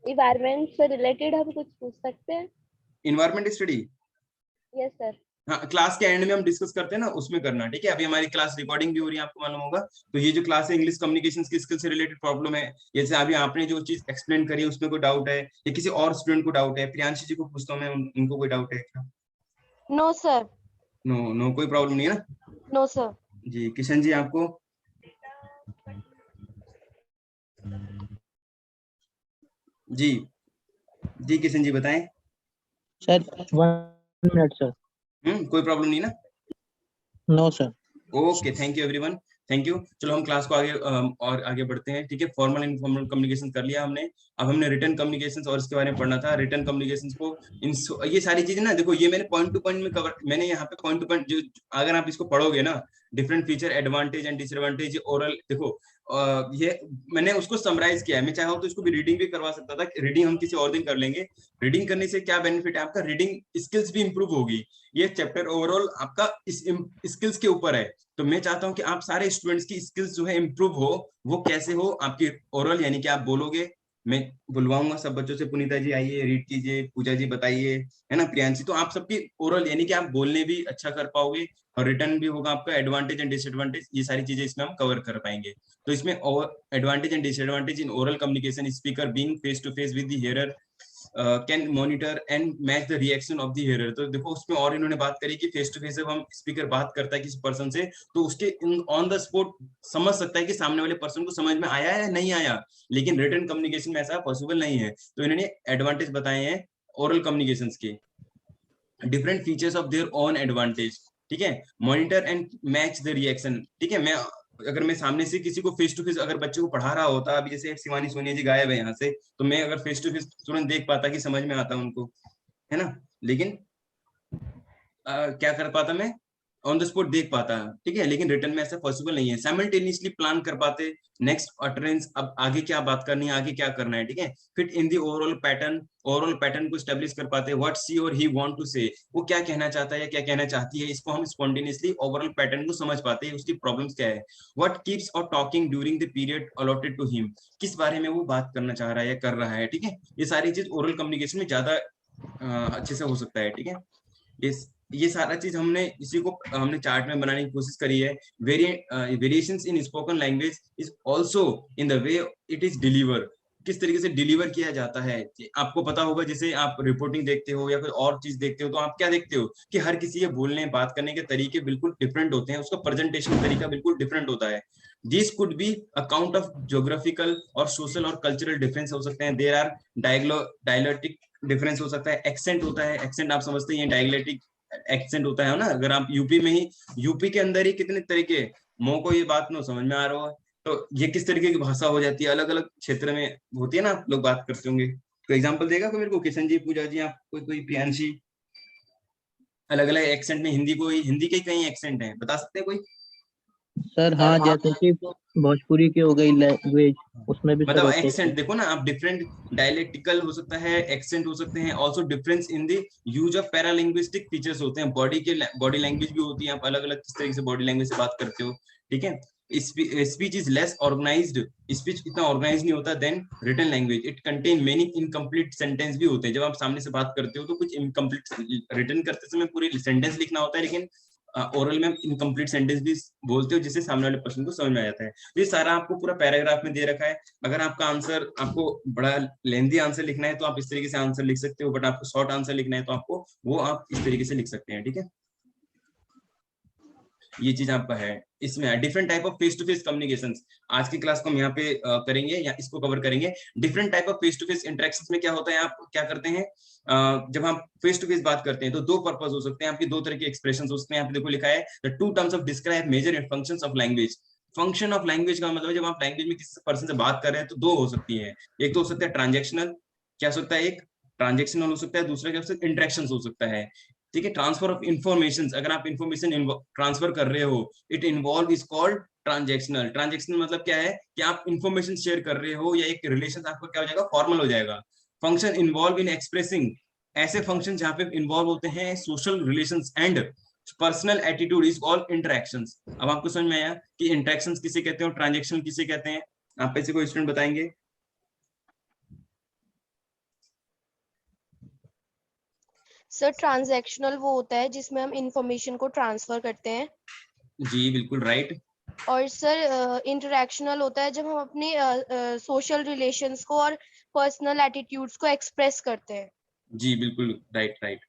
इन्वायरमेंट से रिलेटेड हम कुछ पूछ सकते हैं? Environment study, yes sir. हाँ, क्लास के एंड में हम डिस्कस करते हैं ना, उसमें करना, ठीक है। अभी हमारी क्लास रिकॉर्डिंग भी हो रही है, आपको मालूम होगा। तो ये जो क्लास है इंग्लिश कम्युनिकेशन की स्किल से रिलेटेड प्रॉब्लम है, जैसे अभी आपने जो चीज एक्सप्लेन करी है उसमें कोई डाउट है या किसी और स्टूडेंट को डाउट है? प्रियांशी जी को पूछता हूँ मैं, उनको कोई डाउट है क्या? No sir. नो कोई प्रॉब्लम नहीं है ना? No sir. जी, किशन जी आपको? जी जी किशन जी बताएं। Sir 1 minute sir. कोई प्रॉब्लम नहीं ना? No sir. Okay, thank you everyone, thank you. चलो हम क्लास को आगे और आगे बढ़ते हैं, ठीक है। फॉर्मल इनफॉर्मल कम्युनिकेशन कर लिया हमने, अब हमने रिटर्न कम्युनिकेशन और इसके बारे में पढ़ना था। रिटर्न कम्युनिकेशन को ये सारी चीजें ना, देखो ये मैंने पॉइंट टू पॉइंट में कवर, मैंने यहाँ पे पॉइंट टू पॉइंट जो अगर आप इसको पढ़ोगे ना, different feature, advantage and disadvantage oral, देखो ये मैंने उसको समराइज किया है। मैं चाहूँ तो इसको भी रीडिंग भी करवा सकता था, रीडिंग हम किसी और दिन कर लेंगे। रीडिंग करने से क्या बेनिफिट है आपका, रीडिंग स्किल्स भी इंप्रूव होगी। ये चैप्टर ओवरऑल आपका इस स्किल्स के ऊपर है, तो मैं चाहता हूं कि आप सारे स्टूडेंट्स की स्किल्स जो है इंप्रूव हो। वो कैसे हो? आपकी ओरल यानी कि आप बोलोगे, मैं बुलवाऊंगा सब बच्चों से, पुनीता जी आइए, रीड कीजिए, पूजा जी बताइए, है ना, प्रियांशी, तो आप सबकी ओरल यानी कि आप बोलने भी अच्छा कर पाओगे और रिटर्न भी होगा आपका। एडवांटेज एंड डिसएडवांटेज ये सारी चीजें इसमें हम कवर कर पाएंगे। तो इसमें advantage and disadvantage in oral communication, speaker being face to face with the hearer can monitor and match the reaction of the hearer. तो देखो उसमें और इन्होंने बात करी कि फेस टू फेस जब हम स्पीकर बात करता है किसी पर्सन से तो उसके ऑन द स्पॉट समझ सकता है कि सामने वाले पर्सन को समझ में आया या नहीं आया, लेकिन रिटन कम्युनिकेशन में ऐसा पॉसिबल नहीं है। तो इन्होंने एडवांटेज बताए हैं ओरल कम्युनिकेशन के, different features of their own advantage, ठीक है। Monitor and match the reaction, ठीक है। अगर मैं सामने से किसी को फेस टू फेस अगर बच्चे को पढ़ा रहा होता, अभी जैसे शिवानी सोनिया जी गायब है यहाँ से, तो मैं अगर फेस टू फेस तुरंत देख पाता कि समझ में आता उनको, है ना, लेकिन क्या कर पाता, मैं ऑन द स्पॉट देख पाता, ठीक है, लेकिन रिटर्न में ऐसा पॉसिबल नहीं है। साइमल्टेनियसली प्लान कर पाते नेक्स्ट अटरेंस, अब आगे क्या बात करनी है, आगे क्या करना है, ठीक है। Fit in the overall pattern को स्टेब्लिश कर पाते, व्हाट सी और ही वांट टू से, वो क्या कहना चाहता है या क्या कहना चाहती है, इसको हम स्पॉन्टेनियसली ओवरऑल पैटर्न को समझ पाते हैं, उसकी प्रॉब्लम्स क्या है। व्हाट कीप्स और talking during the period allotted to him, किस बारे में वो बात करना चाह रहा है या कर रहा है, ठीक है। ये सारी चीज ओरल कम्युनिकेशन में ज्यादा अच्छे से हो सकता है, ठीक है। ये सारा चीज हमने चार्ट में बनाने की कोशिश करी है। Variations in spoken language is also in the way it is deliver, किस तरीके से डिलीवर किया जाता है। आपको पता होगा, जैसे आप रिपोर्टिंग देखते हो या कोई और चीज देखते हो, तो आप क्या देखते हो कि हर किसी के बोलने बात करने के तरीके बिल्कुल डिफरेंट होते हैं, उसका प्रेजेंटेशन तरीका बिल्कुल डिफरेंट होता है। This could be account of geographical और सोशल और कल्चरल डिफरेंस हो सकते हैं। देयर आर डायलेक्टिक डिफरेंस हो सकता है, एक्सेंट होता है, एक्सेंट आप समझते हैं डायलेक्टिक एक्सेंट होता है ना। अगर आप यूपी में ही, यूपी के अंदर ही कितने तरीके, मो को ये बात ना समझ में आ रहा है, तो ये किस तरीके की भाषा हो जाती है, अलग अलग क्षेत्र में होती है ना, आप लोग बात करते होंगे। तो एग्जांपल देगा कोई मेरे को, किशन जी, पूजा जी, आप कोई प्रियांशी, अलग अलग एक्सेंट में हिंदी के कई एक्सेंट हैं, बता सकते हैं कोई? सर हाँ, जैसे कि भोजपुरी की हो गई लैंग्वेज, उसमें भी मतलब एक्सेंट देखो ना आप, डिफरेंट डायलेक्टिकल हो सकता है, एक्सेंट हो सकते हैं, also difference in the use of paralinguistic features होते हैं, बॉडी लैंग्वेज भी होती है, आप अलग अलग किस तरीके से बॉडी लैंग्वेज से बात करते हो, ठीक है। Speech is less organised, speech इतना ऑर्गेनाइज नहीं होता than written language, it contain many incomplete sentence भी होते हैं। जब आप सामने से बात करते हो तो कुछ इनकम्प्लीट, रिटन करते समय पूरी सेंटेंस लिखना होता है, लेकिन ओरल में इनकम्प्लीट सेंटेंस भी बोलते हो जिससे सामने वाले पर्सन को समझ में आ जाता है। ये सारा आपको पूरा पैराग्राफ में दे रखा है। अगर आपका आंसर, आपको बड़ा लेंथी आंसर लिखना है तो आप इस तरीके से आंसर लिख सकते हो, बट आपको शॉर्ट आंसर लिखना है तो आपको वो आप इस तरीके से लिख सकते हैं, ठीक है। ये चीज आपका है। इसमें different type of face to face communication, आज की क्लास को हम यहाँ पे करेंगे या इसको कवर करेंगे। Different type of face to face interactions में क्या होता है, आप क्या करते हैं, जब हम फेस टू फेस बात करते हैं तो दो पर्पस हो सकते हैं आपके, दो तरह के एक्सप्रेशन हो सकते हैं। यहाँ पे देखो लिखा है the two terms of describe major functions of language. Function of language का मतलब जब आप लैंग्वेज में किसी पर्सन से बात कर रहे हैं तो दो हो सकती है, एक तो हो सकता है ट्रांजेक्शनल, क्या हो सकता है, एक ट्रांजेक्शनल हो सकता है, दूसरा क्या हो सकता है, इंटरेक्शन हो सकता है, ठीक है। ट्रांसफर ऑफ इंफॉर्मेशन, अगर आप इंफॉर्मेशन ट्रांसफर कर रहे हो, it involve is called transactional. Transactional मतलब क्या है कि आप इंफॉर्मेशन शेयर कर रहे हो या एक रिलेशन आपका क्या हो जाएगा, फॉर्मल हो जाएगा। फंक्शन इन्वॉल्व इन एक्सप्रेसिंग, ऐसे फंक्शन जहां पे इन्वॉल्व होते हैं social relations and personal attitude is all interactions. अब आपको समझ में आया कि इंटरेक्शंस किसे कहते हैं और ट्रांजेक्शन किसे कहते हैं? आप पे से कोई स्टूडेंट बताएंगे? सर ट्रांजैक्शनल वो होता है जिसमें हम इंफॉर्मेशन को ट्रांसफर करते हैं। जी बिल्कुल राइट। और सर इंटरैक्शनल होता है जब हम अपने सोशल रिलेशंस को और पर्सनल एटीट्यूड्स को एक्सप्रेस करते हैं। जी बिल्कुल राइट।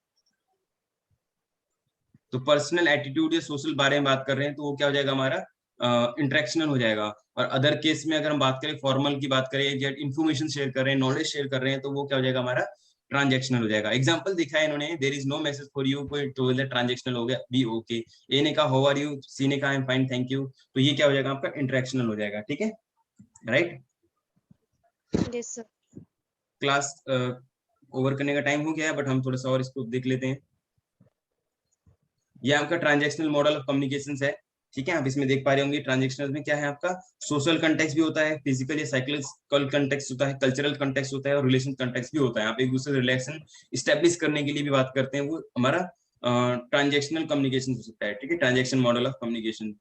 तो पर्सनल एटीट्यूड या सोशल बारे में बात कर रहे हैं तो वो क्या हो जाएगा हमारा, इंटरेक्शनल हो जाएगा। और अदर केस में अगर हम बात करें, फॉर्मल की बात करें, या इन्फॉर्मेशन शेयर कर रहे हैं, नॉलेज शेयर कर रहे हैं, तो वो क्या हो जाएगा हमारा, ट्रांजेक्शनल हो जाएगा। एग्जांपल दिखा है इन्होंने, there is no message for you, कोई तो ट्रांजेक्शनल हो गया, बी ओके। ए ने कहा हाउ आर यू, सी ने कहा I am fine thank you, तो ये क्या हो जाएगा आपका, इंटरेक्शनल हो जाएगा, ठीक है, right. Yes sir. Class over करने का टाइम हो गया है, बट हम थोड़ा सा और इसको देख लेते हैं। ये आपका ट्रांजेक्शनल मॉडल ऑफ कम्युनिकेशंस है, ठीक है। आप इसमें देख पा रहे होंगे ट्रांजेक्शनल में क्या है आपका, सोशल कंटेक्स्ट भी होता है, फिजिकल या साइकोलॉजिकल कंटेक्स्ट होता है, कल्चरल कंटेक्स्ट होता है, और रिलेशन कंटेक्स्ट भी होता है। आप एक दूसरे रिलेशन स्टैब्लिश करने के लिए भी बात करते हैं, वो हमारा ट्रांजेक्शनल कम्युनिकेशन हो सकता है, ठीक है, ट्रांजेक्शन मॉडल ऑफ कम्युनिकेशन।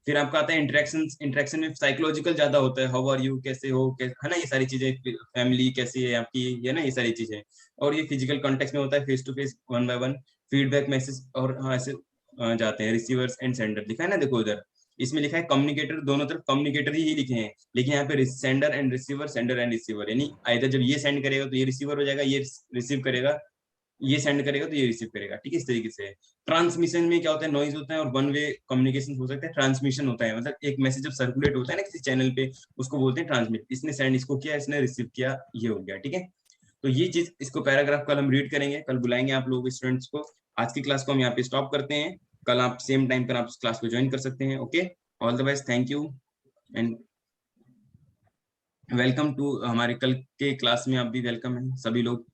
फिर आपका आता है इंटरेक्शन में साइकोलॉजिकल ज्यादा होता है, हाउ आर यू, कैसे हो, है ना, ये सारी चीजें, फैमिली कैसी है आपकी, ये ना, ये सारी चीजें। और ये फिजिकल कॉन्टेक्स्ट में होता है, face to face, 1 by 1 feedback, message, और हाँ ऐसे जाते हैं, रिसीवर्स एंड सेंडर लिखा है ना, देखो उधर इसमें लिखा है कम्युनिकेटर, दोनों तरफ कम्युनिकेटर ही लिखे हैं, लेकिन यहाँ पे sender and receiver, sender and receiver, यानी आइदर जब ये सेंड करेगा तो ये रिसीवर हो जाएगा, ये रिसीव करेगा, ये सेंड करेगा तो ये रिसीव करेगा, ठीक है, इस तरीके से। ट्रांसमिशन में क्या होता है, नॉइज होता है, और 1 वे कम्युनिकेशन हो सकता है। ट्रांसमिशन होता है मतलब एक मैसेज जब सर्कुलेट होता है ना किसी चैनल पे, उसको बोलते हैं ट्रांसमिट। इसने सेंड इसको किया, इसने रिसीव किया, ये हो गया, ठीक है। तो ये चीज, इसको पैराग्राफ कल हम रीड करेंगे, कल बुलाएंगे आप लोग स्टूडेंट्स को। आज की क्लास को हम यहाँ पे स्टॉप करते हैं, कल आप सेम टाइम पर आप इस क्लास को ज्वाइन कर सकते हैं। Okay, all the best, thank you and welcome to हमारे कल के क्लास में, आप भी वेलकम है सभी लोग।